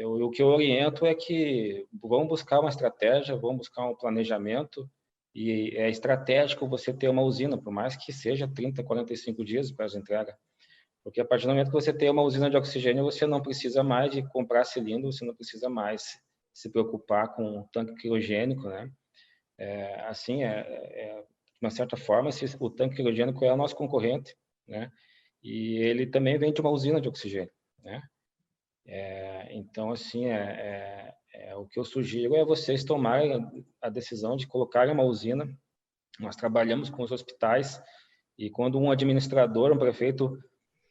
O que eu oriento é que vão buscar uma estratégia, vão buscar um planejamento, e é estratégico você ter uma usina, por mais que seja 30, 45 dias para a entrega. Porque a partir do momento que você tem uma usina de oxigênio, você não precisa mais de comprar cilindro, você não precisa mais se preocupar com um tanque criogênico, né? De uma certa forma, o tanque criogênico é o nosso concorrente, né? E ele também vem de uma usina de oxigênio, né? Então, assim, o que eu sugiro é vocês tomarem a decisão de colocarem uma usina. Nós trabalhamos com os hospitais, e quando um administrador, um prefeito,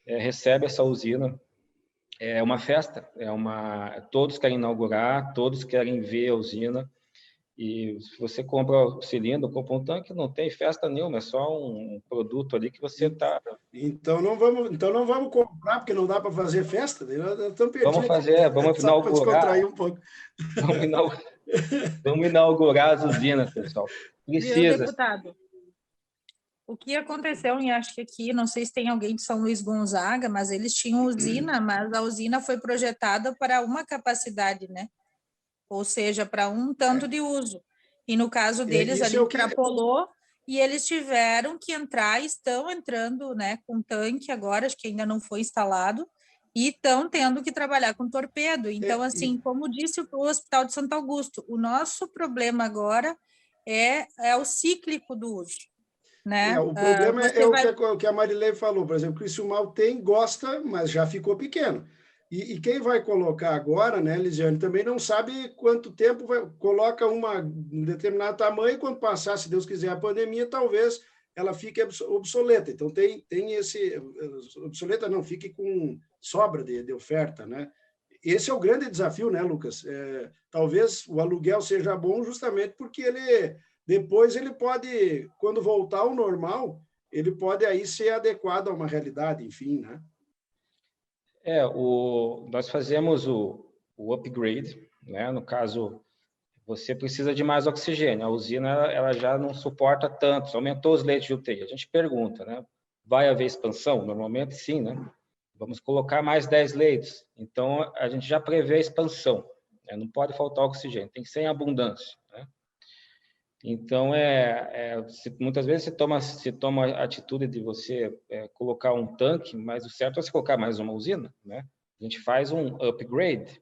recebe essa usina, é uma festa, todos querem inaugurar, todos querem ver a usina, e se você compra o cilindro, compra um tanque, não tem festa nenhuma, é só um produto ali que você está... Então não vamos comprar, porque não dá para fazer festa, vamos fazer, vamos inaugurar. Um pouco. Vamos inaugurar as usinas, pessoal. Precisa. Deputado, o que aconteceu em, acho que aqui, não sei se tem alguém de São Luís Gonzaga, mas eles tinham usina, mas a usina foi projetada para uma capacidade, né? Ou seja, para um tanto de uso. E no caso deles, ali extrapolou, e eles tiveram que entrar, estão entrando, né, com tanque agora, acho que ainda não foi instalado, e estão tendo que trabalhar com torpedo. Então, assim, como disse o Hospital de Santo Augusto, o nosso problema agora é o cíclico do uso. Né? O problema o que a Marilei falou, por exemplo, Criciúmal gosta, mas já ficou pequeno. E quem vai colocar agora, né, Lisiane, também não sabe quanto tempo coloca um determinado tamanho, e quando passar, se Deus quiser, a pandemia, talvez ela fique obsoleta. Então, tem esse... Obsoleta não, fique com sobra de oferta, né? Esse é o grande desafio, né, Lucas? Talvez o aluguel seja bom justamente porque depois ele pode, quando voltar ao normal, ele pode aí ser adequado a uma realidade, enfim, né? Nós fazemos o upgrade, né? No caso, você precisa de mais oxigênio. A usina ela já não suporta tanto, aumentou os leitos de UTI. A gente pergunta, né? Vai haver expansão? Normalmente, sim, né? Vamos colocar mais 10 leitos. Então, a gente já prevê a expansão, né? Não pode faltar oxigênio, tem que ser em abundância, né? Então, muitas vezes se toma a atitude de você colocar um tanque, mas o certo é você colocar mais uma usina, né? A gente faz um upgrade.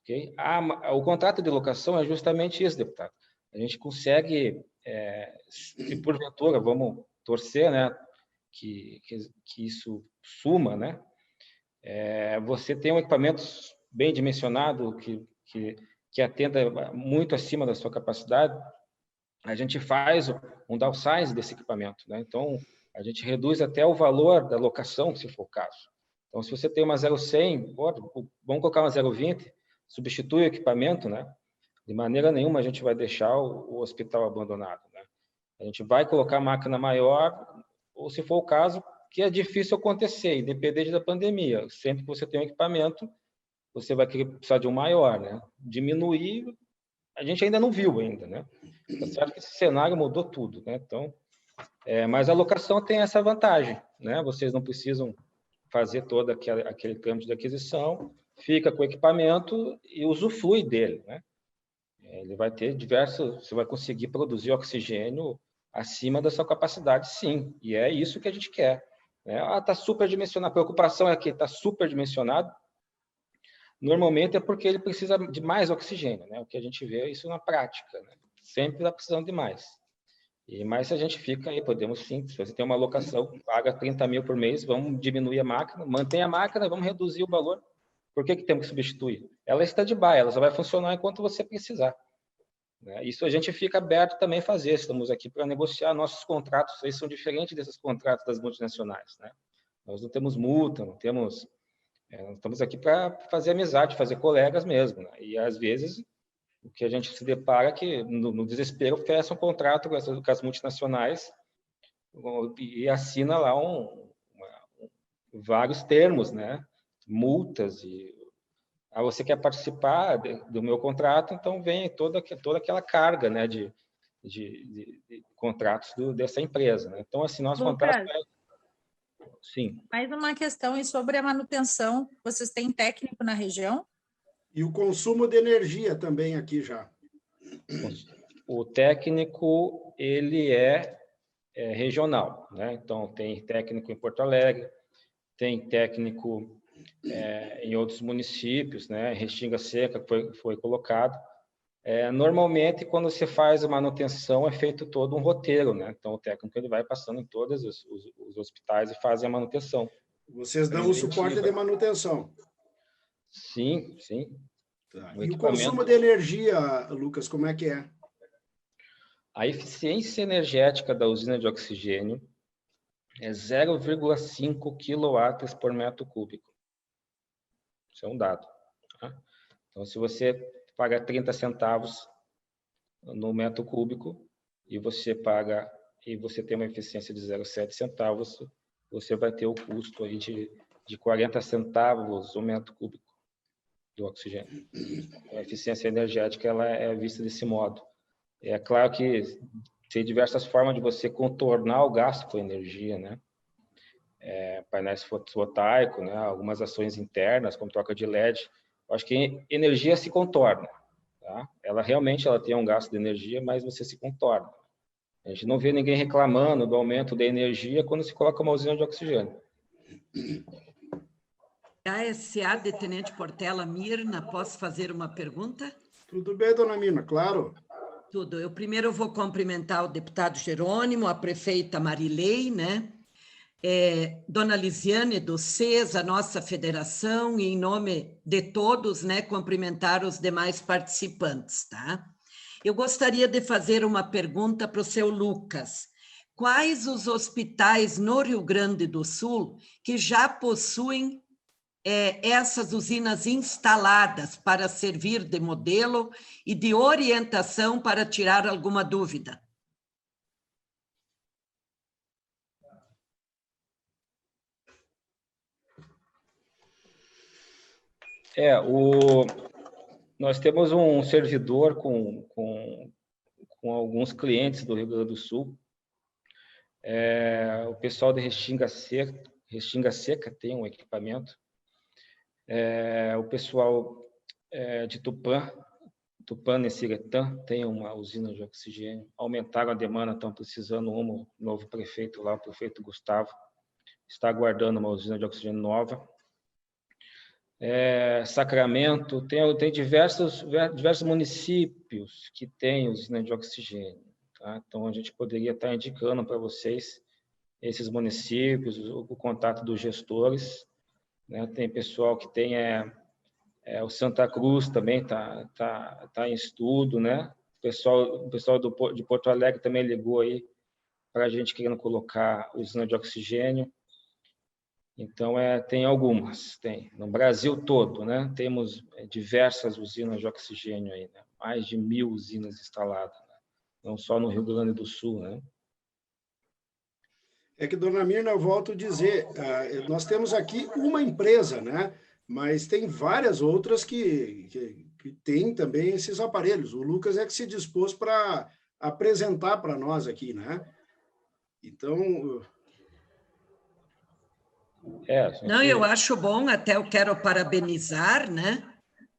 Okay? O contrato de locação é justamente isso, deputado. A gente consegue, se porventura, vamos torcer, né, que isso suma, né? Você tem um equipamento bem dimensionado, que atenda muito acima da sua capacidade, a gente faz um downsize desse equipamento, né? Então, a gente reduz até o valor da locação, se for o caso. Então, se você tem uma 0,100, vamos colocar uma 0,20, substitui o equipamento, né? De maneira nenhuma a gente vai deixar o hospital abandonado, né? A gente vai colocar máquina maior, ou se for o caso, que é difícil acontecer, independente da pandemia. Sempre que você tem um equipamento, você vai querer precisar de um maior, né? Diminuir, a gente ainda não viu ainda, né? Tá certo que esse cenário mudou tudo, né? Então, mas a locação tem essa vantagem, né? Vocês não precisam fazer todo aquele trâmite de aquisição, fica com o equipamento e usufrui dele, né? Ele vai ter você vai conseguir produzir oxigênio acima da sua capacidade, sim, e é isso que a gente quer, né? Tá superdimensionado, a preocupação é que está superdimensionado, normalmente é porque ele precisa de mais oxigênio, né? O que a gente vê é isso na prática, né? Sempre está precisando de mais. Mas se a gente fica aí, podemos sim, se você tem uma alocação, paga 30 mil por mês, vamos diminuir a máquina, mantém a máquina, vamos reduzir o valor. Por que temos que substituir? Ela está de by, ela só vai funcionar enquanto você precisar. Isso a gente fica aberto também a fazer, estamos aqui para negociar nossos contratos, eles são diferentes desses contratos das multinacionais. Nós não temos multa, não temos... nós estamos aqui para fazer amizade, fazer colegas mesmo. E às vezes o que a gente se depara é que no desespero fecha um contrato com as multinacionais e assina lá vários termos, multas e você quer participar do meu contrato, então vem toda aquela carga, de contratos dessa empresa. Então, assim, nosso contrato é... Sim. Mais uma questão e sobre a manutenção. Vocês têm técnico na região? E o consumo de energia também aqui já. O técnico, ele é regional, Então, tem técnico em Porto Alegre, tem técnico em outros municípios, Restinga Seca foi colocado. Normalmente, quando você faz a manutenção, é feito todo um roteiro, Então, o técnico ele vai passando em todos os hospitais e fazem a manutenção. Vocês dão o suporte de manutenção? Sim, sim. Tá. E o consumo de energia, Lucas, como é que é? A eficiência energética da usina de oxigênio é 0,5 kW por metro cúbico. Isso é um dado. Então, se você paga 30 centavos no metro cúbico e você tem uma eficiência de 0,7 centavos, você vai ter o custo aí de 40 centavos o metro cúbico do oxigênio. A eficiência energética ela é vista desse modo. É claro que tem diversas formas de você contornar o gasto com energia, painéis fotovoltaicos, algumas ações internas, como troca de LED. Eu acho que energia se contorna. Ela realmente tem um gasto de energia, mas você se contorna. A gente não vê ninguém reclamando do aumento da energia quando se coloca uma usina de oxigênio. ASA de Tenente Portela, Mirna, posso fazer uma pergunta? Tudo bem, dona Mirna, claro. Tudo. Eu primeiro vou cumprimentar o deputado Jerônimo, a prefeita Marilei, Dona Lisiane do CES, a nossa federação, e em nome de todos, cumprimentar os demais participantes, tá? Eu gostaria de fazer uma pergunta para o seu Lucas. Quais os hospitais no Rio Grande do Sul que já possuem essas usinas instaladas para servir de modelo e de orientação para tirar alguma dúvida? Nós temos um servidor com alguns clientes do Rio Grande do Sul. O pessoal de Restinga Seca tem um equipamento. O pessoal de Tupã-Nessiretã tem uma usina de oxigênio. Aumentaram a demanda, estão precisando um novo prefeito lá, o prefeito Gustavo. Está aguardando uma usina de oxigênio nova. Sacramento, tem diversos municípios que têm usina de oxigênio. Então, a gente poderia estar indicando para vocês esses municípios, o contato dos gestores. Tem pessoal que tem o Santa Cruz também tá em estudo, O pessoal de Porto Alegre também ligou aí para a gente querendo colocar usina de oxigênio. Então, tem algumas, no Brasil todo, temos diversas usinas de oxigênio aí, mais de 1.000 usinas instaladas, não só no Rio Grande do Sul, É que, dona Mirna, eu volto a dizer, nós temos aqui uma empresa, mas tem várias outras que têm também esses aparelhos. O Lucas é que se dispôs para apresentar para nós aqui, Então... Não, eu acho bom, até eu quero parabenizar,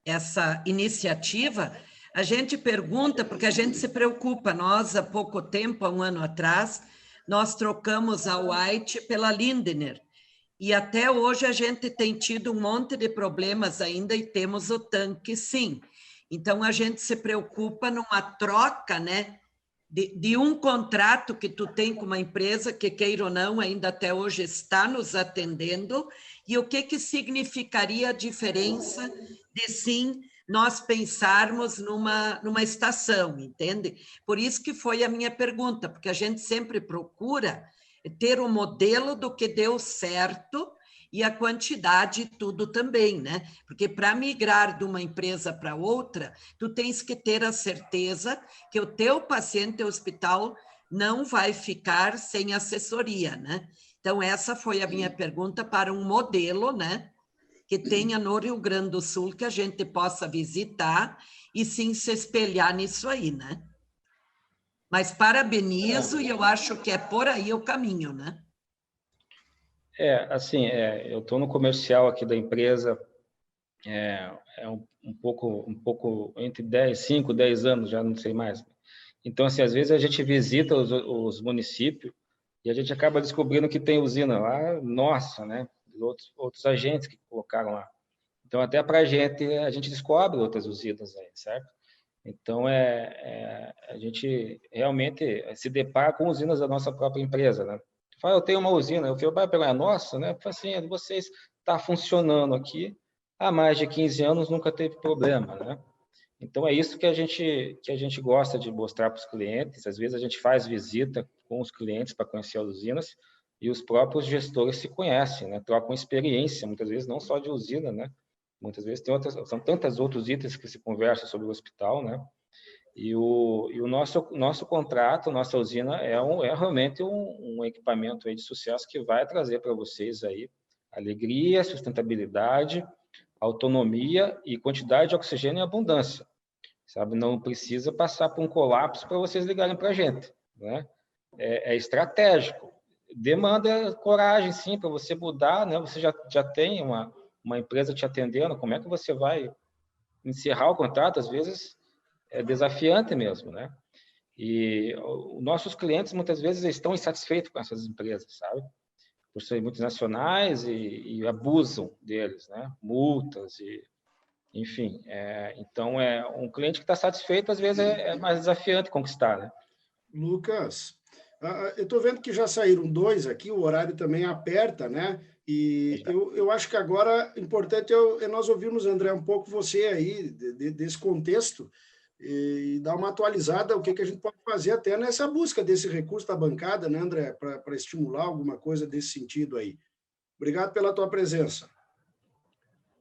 essa iniciativa. A gente pergunta, porque a gente se preocupa, nós há pouco tempo, há um ano atrás, nós trocamos a White pela Lindner, e até hoje a gente tem tido um monte de problemas ainda e temos o tanque, sim. Então, a gente se preocupa numa troca, de um contrato que tu tem com uma empresa que, queira ou não, ainda até hoje está nos atendendo, e o que significaria a diferença de, sim, nós pensarmos numa estação, entende? Por isso que foi a minha pergunta, porque a gente sempre procura ter um modelo do que deu certo e a quantidade tudo também, né? Porque para migrar de uma empresa para outra, tu tens que ter a certeza que o teu paciente hospital não vai ficar sem assessoria, né? Então, essa foi a minha pergunta para um modelo, né? Que tenha no Rio Grande do Sul, que a gente possa visitar e sim se espelhar nisso aí, né? Mas parabenizo e eu acho que é por aí o caminho, né? Assim, eu estou no comercial aqui da empresa, um pouco entre 5, 10 anos, já não sei mais. Então, assim, às vezes a gente visita os municípios e a gente acaba descobrindo que tem usina lá, nossa, né? Outros agentes que colocaram lá. Então, até para a gente descobre outras usinas aí, certo? Então, a gente realmente se depara com usinas da nossa própria empresa, né? Fala, eu tenho uma usina, eu falo, vai pegar, nossa, né? Assim, vocês está funcionando aqui há mais de 15 anos, nunca teve problema, né? Então, é isso que a gente gosta de mostrar para os clientes. Às vezes, a gente faz visita com os clientes para conhecer as usinas e os próprios gestores se conhecem, né? Trocam experiência, muitas vezes não só de usina, né? Muitas vezes são tantos outros itens que se conversa sobre o hospital, né? E o nosso contrato, nossa usina é realmente um equipamento aí de sucesso que vai trazer para vocês aí alegria, sustentabilidade, autonomia e quantidade de oxigênio em abundância, sabe? Não precisa passar por um colapso para vocês ligarem para a gente, né? É estratégico. Demanda coragem, sim, para você mudar, né? Você já tem uma empresa te atendendo, como é que você vai encerrar o contrato? Às vezes é desafiante mesmo, né? E os nossos clientes, muitas vezes, estão insatisfeitos com essas empresas, sabe? Por serem multinacionais e abusam deles, né? Multas enfim. Então, um cliente que está satisfeito, às vezes, é mais desafiante conquistar, né? Lucas, eu estou vendo que já saíram 2 aqui, o horário também aperta, né? E eu acho que agora importante é nós ouvirmos, André, um pouco você aí, desse contexto, e dar uma atualizada, o que a gente pode fazer até nessa busca desse recurso da bancada, né, André, para estimular alguma coisa desse sentido aí. Obrigado pela tua presença.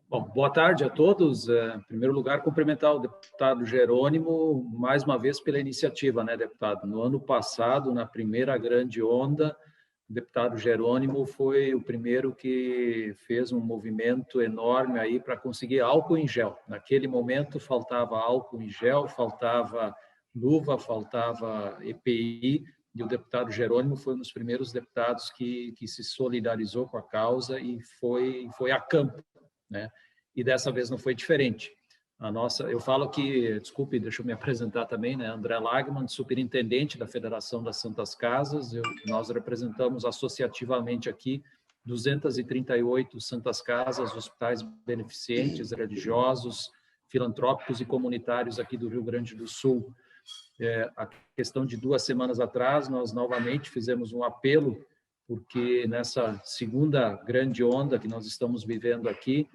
Bom, boa tarde a todos. Em primeiro lugar, cumprimentar o deputado Jerônimo, mais uma vez, pela iniciativa, né, deputado? No ano passado, na primeira grande onda, o deputado Jerônimo foi o primeiro que fez um movimento enorme aí para conseguir álcool em gel. Naquele momento, faltava álcool em gel, faltava luva, faltava EPI, e o deputado Jerônimo foi um dos primeiros deputados que se solidarizou com a causa e foi a campo, né? E dessa vez não foi diferente. Eu falo que, desculpe, deixa eu me apresentar também, né? André Lagman, superintendente da Federação das Santas Casas. Nós representamos associativamente aqui 238 Santas Casas, hospitais beneficentes, religiosos, filantrópicos e comunitários aqui do Rio Grande do Sul. A questão de 2 semanas atrás, nós novamente fizemos um apelo, porque nessa segunda grande onda que nós estamos vivendo aqui,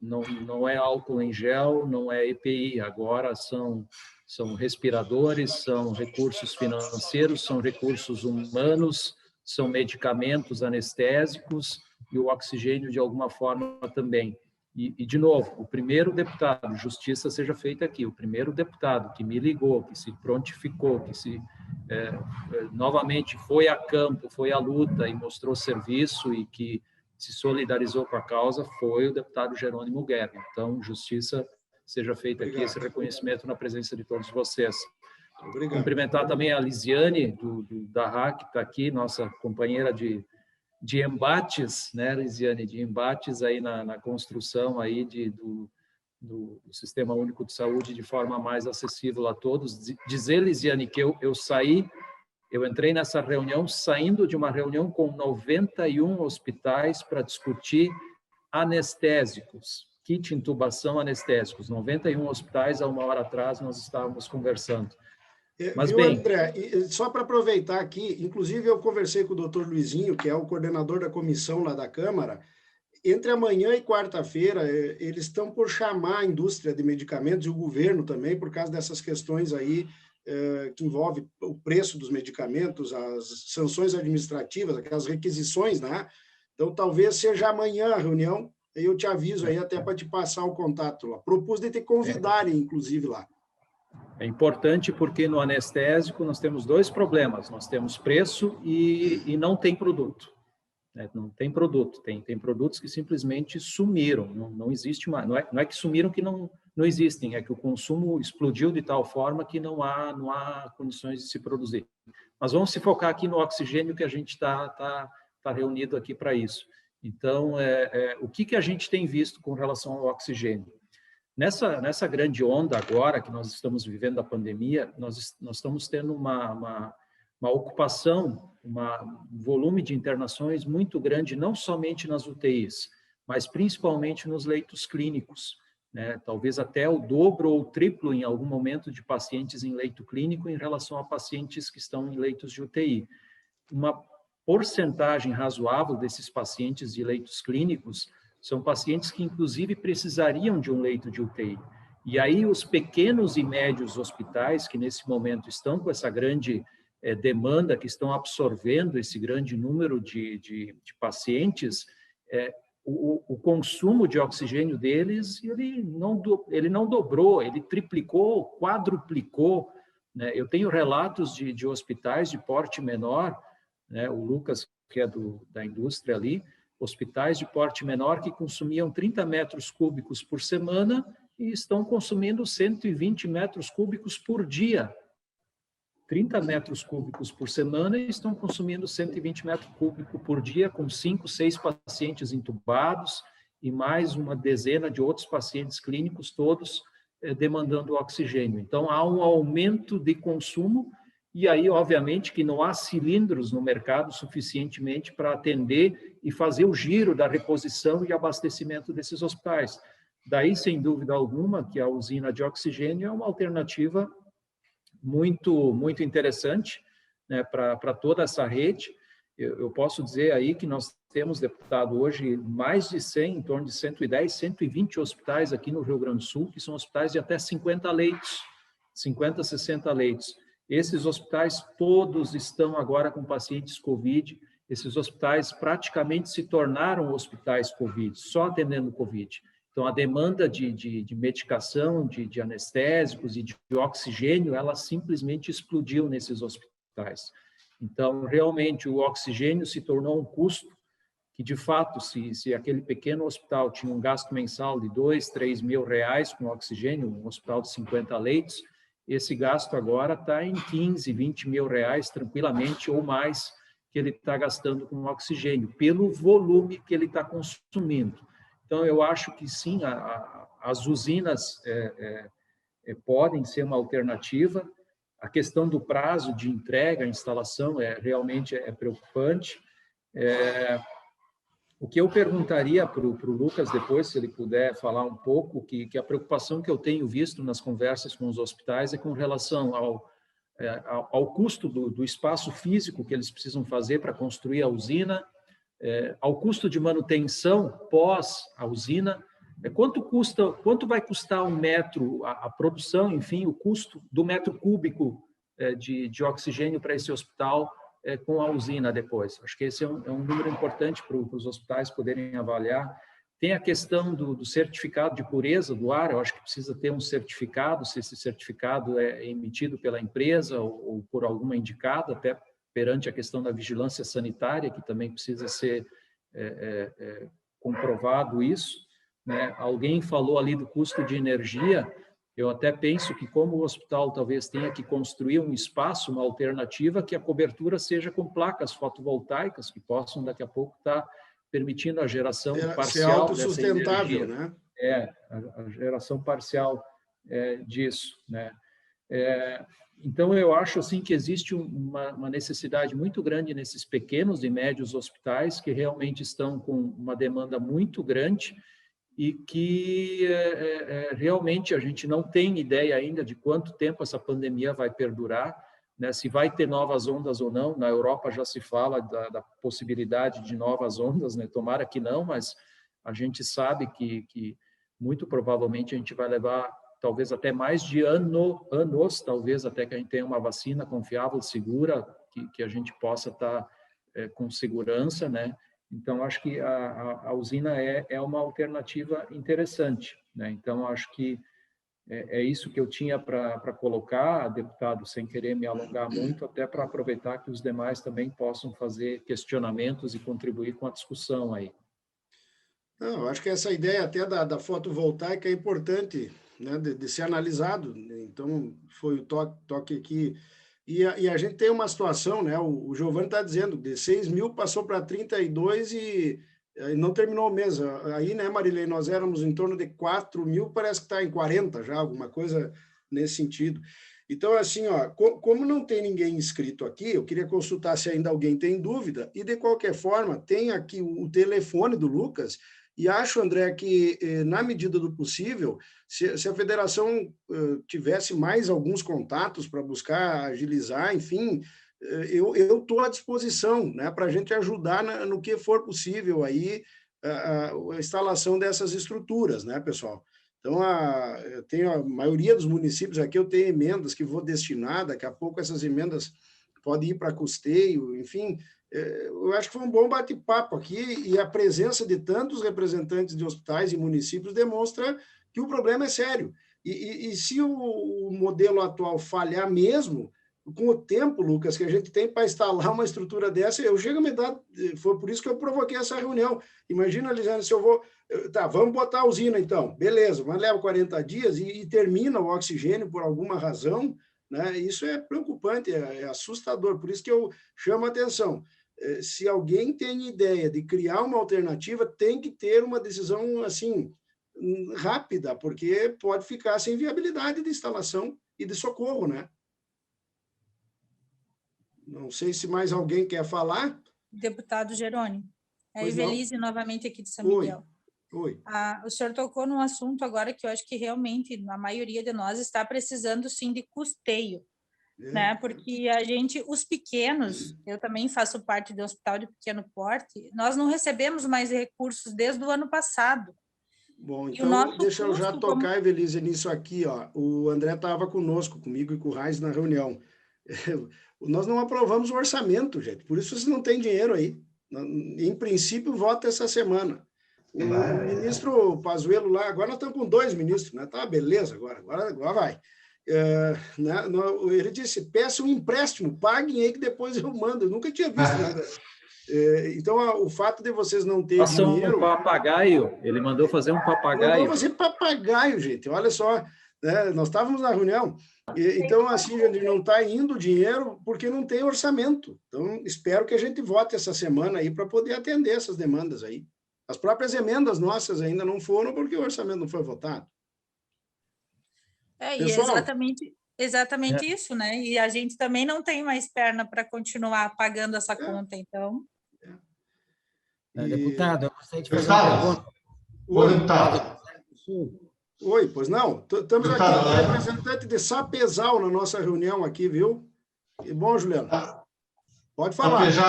não é álcool em gel, não é EPI, agora são respiradores, são recursos financeiros, são recursos humanos, são medicamentos anestésicos e o oxigênio de alguma forma também. E de novo, o primeiro deputado, justiça seja feita aqui, o primeiro deputado que me ligou, que se prontificou, que novamente foi a campo, foi à luta e mostrou serviço e que se solidarizou com a causa, foi o deputado Jerônimo Guerra. Então, justiça seja feita aqui, esse reconhecimento na presença de todos vocês. Obrigado. Cumprimentar também a Lisiane, da RAC, que está aqui, nossa companheira de embates, né, Lisiane, de embates aí na construção aí do Sistema Único de Saúde de forma mais acessível a todos. Dizer, Lisiane, que eu entrei nessa reunião saindo de uma reunião com 91 hospitais para discutir anestésicos, kit intubação anestésicos. 91 hospitais, há 1 hora atrás, nós estávamos conversando. Mas, viu, bem... André, só para aproveitar aqui, inclusive eu conversei com o doutor Luizinho, que é o coordenador da comissão lá da Câmara. Entre amanhã e quarta-feira, eles estão por chamar a indústria de medicamentos e o governo também, por causa dessas questões aí que envolvem o preço dos medicamentos, as sanções administrativas, aquelas requisições, né? Então, talvez seja amanhã a reunião, aí eu te aviso aí até para te passar o contato lá. Propus de te convidarem, inclusive, lá. É importante porque no anestésico nós temos dois problemas. Nós temos preço e não tem produto. Não tem produto. Tem produtos que simplesmente sumiram. Não existe mais. Não é que sumiram que não existem. É que o consumo explodiu de tal forma que não há condições de se produzir. Mas vamos se focar aqui no oxigênio, que a gente está reunido aqui para isso. Então, o que a gente tem visto com relação ao oxigênio? Nessa grande onda agora que nós estamos vivendo a pandemia, nós estamos tendo uma ocupação, um volume de internações muito grande, não somente nas UTIs, mas principalmente nos leitos clínicos, né? Talvez até o dobro ou o triplo em algum momento de pacientes em leito clínico em relação a pacientes que estão em leitos de UTI. Uma porcentagem razoável desses pacientes de leitos clínicos são pacientes que, inclusive, precisariam de um leito de UTI. E aí, os pequenos e médios hospitais, que nesse momento estão com essa grande demanda, que estão absorvendo esse grande número de pacientes, o consumo de oxigênio deles, ele não dobrou, ele triplicou, quadruplicou, né? Eu tenho relatos de hospitais de porte menor, né? O Lucas, que é da indústria ali, hospitais de porte menor que consumiam 30 metros cúbicos por semana e estão consumindo 120 metros cúbicos por dia. 30 metros cúbicos por semana e estão consumindo 120 metros cúbicos por dia, com 5, 6 pacientes entubados e mais uma dezena de outros pacientes clínicos, todos demandando oxigênio. Então, há um aumento de consumo. E aí, obviamente, que não há cilindros no mercado suficientemente para atender e fazer o giro da reposição e abastecimento desses hospitais. Daí, sem dúvida alguma, que a usina de oxigênio é uma alternativa muito, muito interessante, né, para toda essa rede. Eu posso dizer aí que nós temos, deputado, hoje mais de 100, em torno de 110, 120 hospitais aqui no Rio Grande do Sul, que são hospitais de até 50 leitos, 50, 60 leitos. Esses hospitais todos estão agora com pacientes COVID. Esses hospitais praticamente se tornaram hospitais COVID, só atendendo COVID. Então, a demanda de medicação, de anestésicos e de oxigênio, ela simplesmente explodiu nesses hospitais. Então, realmente, o oxigênio se tornou um custo que, de fato, se aquele pequeno hospital tinha um gasto mensal de 2, 3 mil reais com oxigênio, um hospital de 50 leitos, esse gasto agora está em 15, 20 mil reais, tranquilamente, ou mais, que ele está gastando com oxigênio, pelo volume que ele está consumindo. Então, eu acho que sim, as usinas podem ser uma alternativa. A questão do prazo de entrega, a instalação, realmente é preocupante. O que eu perguntaria para o Lucas depois, se ele puder falar um pouco, que a preocupação que eu tenho visto nas conversas com os hospitais é com relação ao custo do espaço físico que eles precisam fazer para construir a usina, ao custo de manutenção pós a usina, quanto vai custar um metro, a produção, enfim, o custo do metro cúbico de oxigênio para esse hospital com a usina depois. Acho que esse é um número importante para os hospitais poderem avaliar. Tem a questão do certificado de pureza do ar, eu acho que precisa ter um certificado, se esse certificado é emitido pela empresa ou por alguma indicada, até perante a questão da vigilância sanitária, que também precisa ser comprovado isso, né? Alguém falou ali do custo de energia. Eu até penso que, como o hospital talvez tenha que construir um espaço, uma alternativa, que a cobertura seja com placas fotovoltaicas, que possam, daqui a pouco, estar permitindo a geração parcial dessa energia. Né? A geração parcial disso. Né? Então, eu acho assim, que existe uma necessidade muito grande nesses pequenos e médios hospitais, que realmente estão com uma demanda muito grande, e que realmente a gente não tem ideia ainda de quanto tempo essa pandemia vai perdurar, né? Se vai ter novas ondas ou não. Na Europa já se fala da possibilidade de novas ondas, né? Tomara que não, mas a gente sabe que muito provavelmente a gente vai levar talvez até mais de anos, talvez até que a gente tenha uma vacina confiável, segura, que a gente possa estar com segurança, né? Então, acho que a usina é uma alternativa interessante, né? Então, acho que é isso que eu tinha para colocar, deputado, sem querer me alongar muito, até para aproveitar que os demais também possam fazer questionamentos e contribuir com a discussão aí. Não, eu acho que essa ideia até da fotovoltaica é importante, né, de ser analisado. Então, foi o toque aqui. E a gente tem uma situação, né? O Giovanni está dizendo, de 6 mil passou para 32 e não terminou o mês. Aí, né, Marilei, nós éramos em torno de 4 mil, parece que está em 40 já, alguma coisa nesse sentido. Então, assim, ó, como não tem ninguém inscrito aqui, eu queria consultar se ainda alguém tem dúvida, e de qualquer forma, tem aqui o telefone do Lucas, e acho, André, que na medida do possível, se a federação tivesse mais alguns contatos para buscar agilizar, enfim, eu estou à disposição, né, para a gente ajudar no que for possível aí a instalação dessas estruturas, né, pessoal? Então, eu tenho a maioria dos municípios aqui, eu tenho emendas que vou destinar, daqui a pouco essas emendas podem ir para custeio, enfim. Eu acho que foi um bom bate-papo aqui e a presença de tantos representantes de hospitais e municípios demonstra que o problema é sério. E se o modelo atual falhar mesmo, com o tempo, Lucas, que a gente tem para instalar uma estrutura dessa, eu chego a me dar... Foi por isso que eu provoquei essa reunião. Imagina, Lisiane, se eu vou... Tá, vamos botar a usina, então. Beleza, mas leva 40 dias e termina o oxigênio por alguma razão, né? Isso é preocupante, é assustador. Por isso que eu chamo a atenção. Se alguém tem ideia de criar uma alternativa, tem que ter uma decisão assim rápida, porque pode ficar sem viabilidade de instalação e de socorro, né? Não sei se mais alguém quer falar. Deputado Jerônimo, é Pois Evelise não. novamente aqui de São Miguel. Oi. O senhor tocou num assunto agora que eu acho que realmente a maioria de nós está precisando sim de custeio. Né? Porque os pequenos, eu também faço parte de um hospital de pequeno porte, nós não recebemos mais recursos desde o ano passado. Bom, então deixa eu já tocar, Evelise, nisso aqui, ó. O André estava comigo e com o Reis na reunião. Nós não aprovamos o orçamento, gente, por isso você não tem dinheiro aí. Em princípio, vota essa semana. O ministro Pazuello lá, agora nós estamos com 2 ministros, né? Tá, beleza, agora vai. Ele disse, peça um empréstimo, paguem aí que depois eu mando. Eu nunca tinha visto nada. Então, o fato de vocês não terem dinheiro... Um papagaio, ele mandou fazer um papagaio. Mandou fazer papagaio, gente, olha só. Né? Nós estávamos na reunião, então, assim, a gente não está indo dinheiro porque não tem orçamento. Então, espero que a gente vote essa semana aí para poder atender essas demandas aí. As próprias emendas nossas ainda não foram porque o orçamento não foi votado. Pessoal, e exatamente isso, né? E a gente também não tem mais perna para continuar pagando essa conta, então... Deputado, eu gostaria de fazer uma pergunta. Oi, deputado. Oi, pois não. Estamos aqui com o representante de Sapezal na nossa reunião aqui, viu? Que bom, Juliano. Pode falar. Estou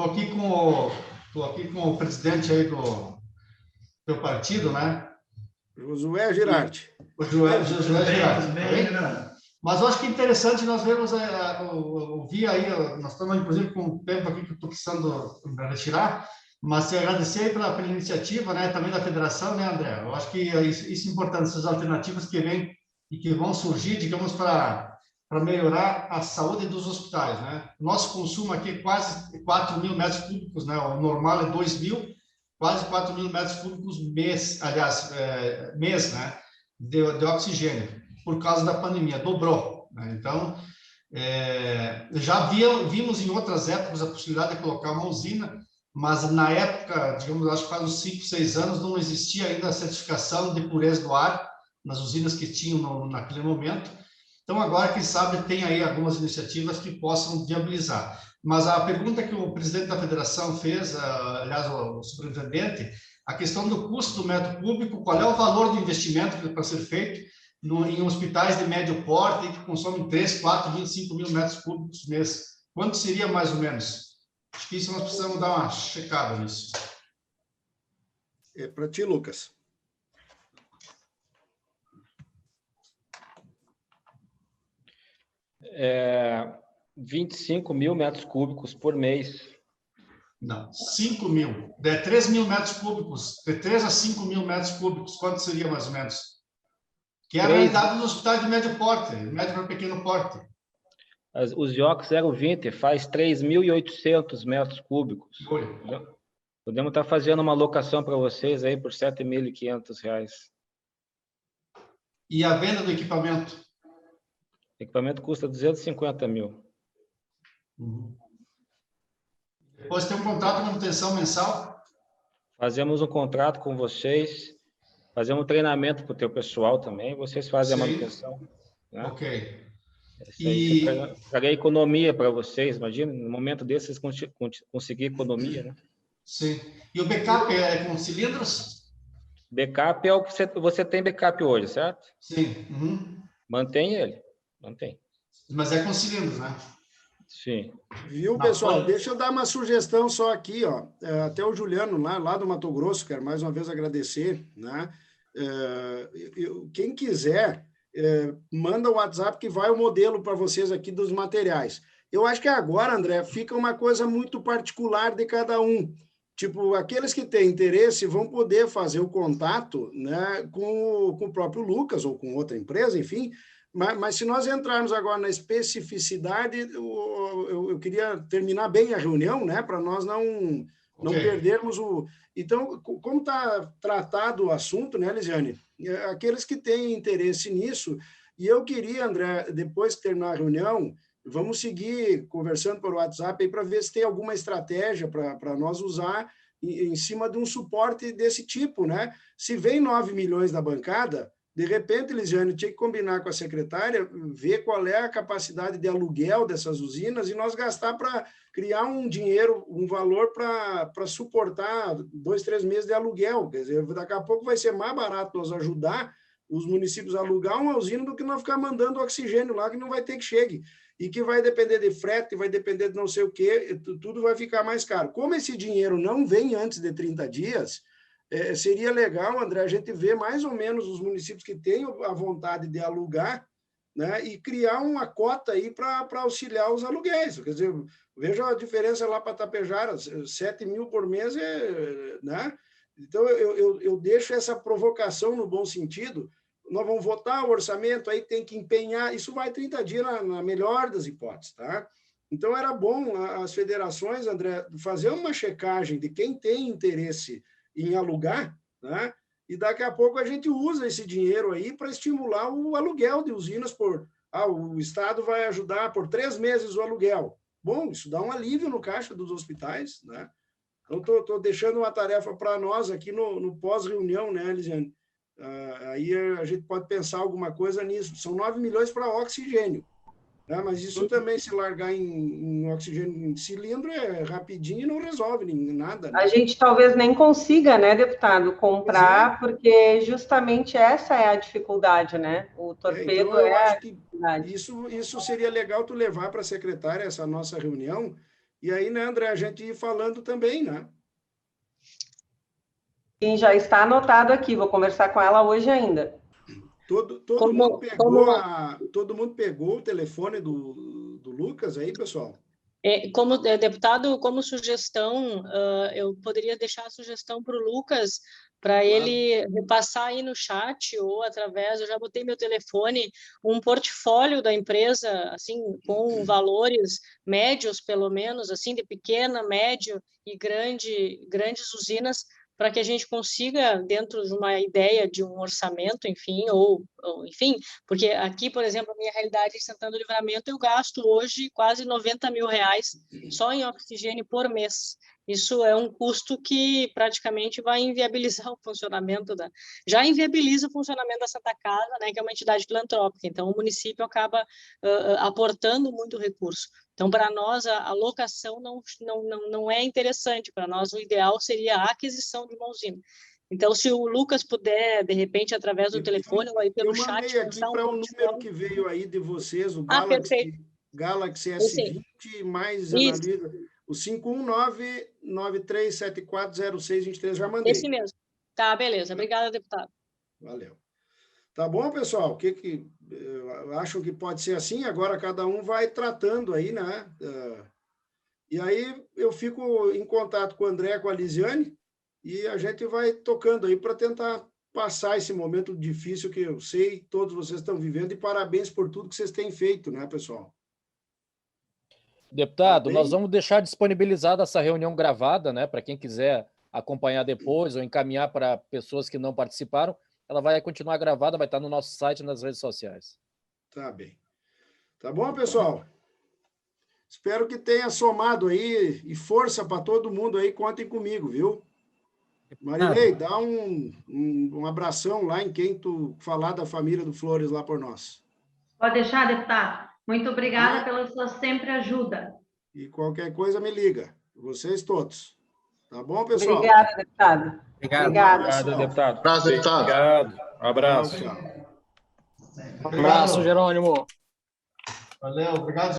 aqui com o presidente aí do teu partido, né? Josué Girardi. O Josué Girardi. Mas eu acho que é interessante nós vermos, ouvir aí, nós estamos inclusive com um tempo aqui que eu estou precisando retirar, mas agradecer aí pela iniciativa, né, também da federação, né, André? Eu acho que isso é importante, essas alternativas que vêm e que vão surgir, digamos, para melhorar a saúde dos hospitais, né? Nosso consumo aqui é quase 4 mil metros cúbicos, né? O normal é 2 mil, quase 4 mil metros cúbicos mês, né, de oxigênio, por causa da pandemia, dobrou, né? Então, já vimos em outras épocas a possibilidade de colocar uma usina, mas na época, digamos, acho que faz uns 5, 6 anos, não existia ainda a certificação de pureza do ar nas usinas que tinham naquele momento. Então, agora, quem sabe, tem aí algumas iniciativas que possam viabilizar. mas a pergunta que o presidente da federação fez, aliás, o superintendente, a questão do custo do metro cúbico, qual é o valor do investimento para ser feito em hospitais de médio porte que consomem 3, 4, 25 mil metros cúbicos por mês? Quanto seria mais ou menos? Acho que isso nós precisamos dar uma checada nisso. É para ti, Lucas. É 25 mil metros cúbicos por mês. Não, 5 mil. De 3 mil metros cúbicos, de 3 a 5 mil metros cúbicos, quanto seria mais ou menos? Que é a realidade dos hospitais de médio porte, médio para pequeno porte. Os IOCs 020 faz 3.800 metros cúbicos. Oi. Podemos estar fazendo uma locação para vocês aí por R$ 7.500. E a venda do equipamento? O equipamento custa 250 mil. Depois tem um contrato de manutenção mensal? Fazemos um contrato com vocês, fazemos um treinamento para o teu pessoal também, vocês fazem a manutenção. Né? Ok. Traga economia para vocês, imagina, no momento desses conseguir economia, né? Sim. E o backup é com cilindros? Backup é o que você tem backup hoje, certo? Sim. Mantém ele, mantém. Mas é com cilindros, né? Sim. Viu, pessoal? Deixa eu dar uma sugestão só aqui, ó. Até o Juliano, lá do Mato Grosso, quero mais uma vez agradecer, né? Quem quiser, manda o WhatsApp que vai o modelo para vocês aqui dos materiais. Eu acho que agora, André, fica uma coisa muito particular de cada um. Tipo, aqueles que têm interesse vão poder fazer o contato, né, com o próprio Lucas ou com outra empresa, enfim. Mas se nós entrarmos agora na especificidade, eu queria terminar bem a reunião, né, para nós não perdermos o... Então, como está tratado o assunto, né, Lisiane? Aqueles que têm interesse nisso, e eu queria, André, depois de terminar a reunião, vamos seguir conversando por WhatsApp aí para ver se tem alguma estratégia para nós usar em cima de um suporte desse tipo, né? Se vem 9 milhões da bancada, de repente, Lisiane, tinha que combinar com a secretária, ver qual é a capacidade de aluguel dessas usinas e nós gastar para criar um dinheiro, um valor para suportar 2, 3 meses de aluguel. Quer dizer, daqui a pouco vai ser mais barato nós ajudar os municípios a alugar uma usina do que nós ficar mandando oxigênio lá que não vai ter que chegue. E que vai depender de frete, vai depender de não sei o quê, tudo vai ficar mais caro. Como esse dinheiro não vem antes de 30 dias, seria legal, André, a gente ver mais ou menos os municípios que têm a vontade de alugar, né, e criar uma cota aí para auxiliar os aluguéis. Quer dizer, veja a diferença lá para Tapejara, 7 mil por mês, né? Então, eu deixo essa provocação no bom sentido. Nós vamos votar o orçamento, aí tem que empenhar, isso vai 30 dias na melhor das hipóteses, tá? Então, era bom as federações, André, fazer uma checagem de quem tem interesse em alugar, né? E daqui a pouco a gente usa esse dinheiro aí para estimular o aluguel de usinas o Estado vai ajudar por 3 meses o aluguel. Bom, isso dá um alívio no caixa dos hospitais, né? Então, estou deixando uma tarefa para nós aqui no pós-reunião, né, Lisiane? Aí a gente pode pensar alguma coisa nisso. São 9 milhões para oxigênio, né? Mas isso também, se largar em oxigênio em cilindro, é rapidinho e não resolve nada. Né? A gente talvez nem consiga, né, deputado, comprar, porque justamente essa é a dificuldade, né? O torpedo então eu acho a dificuldade. Isso seria legal tu levar para a secretária essa nossa reunião, e aí, né, André, a gente ir falando também, né? Sim, já está anotado aqui, vou conversar com ela hoje ainda. Todo mundo pegou o telefone do Lucas aí, pessoal? Como deputado, como sugestão, eu poderia deixar a sugestão para o Lucas, para ele repassar aí no chat ou através, eu já botei meu telefone, um portfólio da empresa, assim, com valores médios, pelo menos, assim, de pequena, médio e grandes usinas, para que a gente consiga, dentro de uma ideia de um orçamento, enfim, enfim, porque aqui, por exemplo, a minha realidade em Santana do Livramento, eu gasto hoje quase 90 mil reais só em oxigênio por mês. Isso é um custo que praticamente vai inviabilizar o funcionamento já inviabiliza o funcionamento da Santa Casa, né, que é uma entidade filantrópica. Então, o município acaba aportando muito recurso. Então, para nós, a locação não é interessante. Para nós, o ideal seria a aquisição de uma usina. Então, se o Lucas puder, de repente, através do telefone ou aí pelo chat... Eu mandei aqui para o número que veio aí de vocês, o Galaxy S20, mais analisa... O 519-93740623, já mandei. Esse mesmo. Tá, beleza. Obrigada, deputado. Valeu. Tá bom, pessoal? O que acham que pode ser assim? Agora cada um vai tratando aí, né? E aí eu fico em contato com o André, com a Lisiane, e a gente vai tocando aí para tentar passar esse momento difícil que eu sei todos vocês estão vivendo, e parabéns por tudo que vocês têm feito, né, pessoal? Deputado, nós vamos deixar disponibilizada essa reunião gravada, né, para quem quiser acompanhar depois ou encaminhar para pessoas que não participaram. Ela vai continuar gravada, vai estar no nosso site e nas redes sociais. Tá bem. Tá bom, pessoal? Espero que tenha somado aí, e força para todo mundo aí, contem comigo, viu? Marilei, dá um abração lá em quem tu falar da família do Flores lá por nós. Pode deixar, deputado. Muito obrigada pela sua sempre ajuda. E qualquer coisa me liga. Vocês todos. Tá bom, pessoal? Obrigada, deputado. Obrigado, deputado. Abraço, deputado. Obrigado. Um abraço. Tchau. Abraço, Jerônimo. Valeu, obrigado,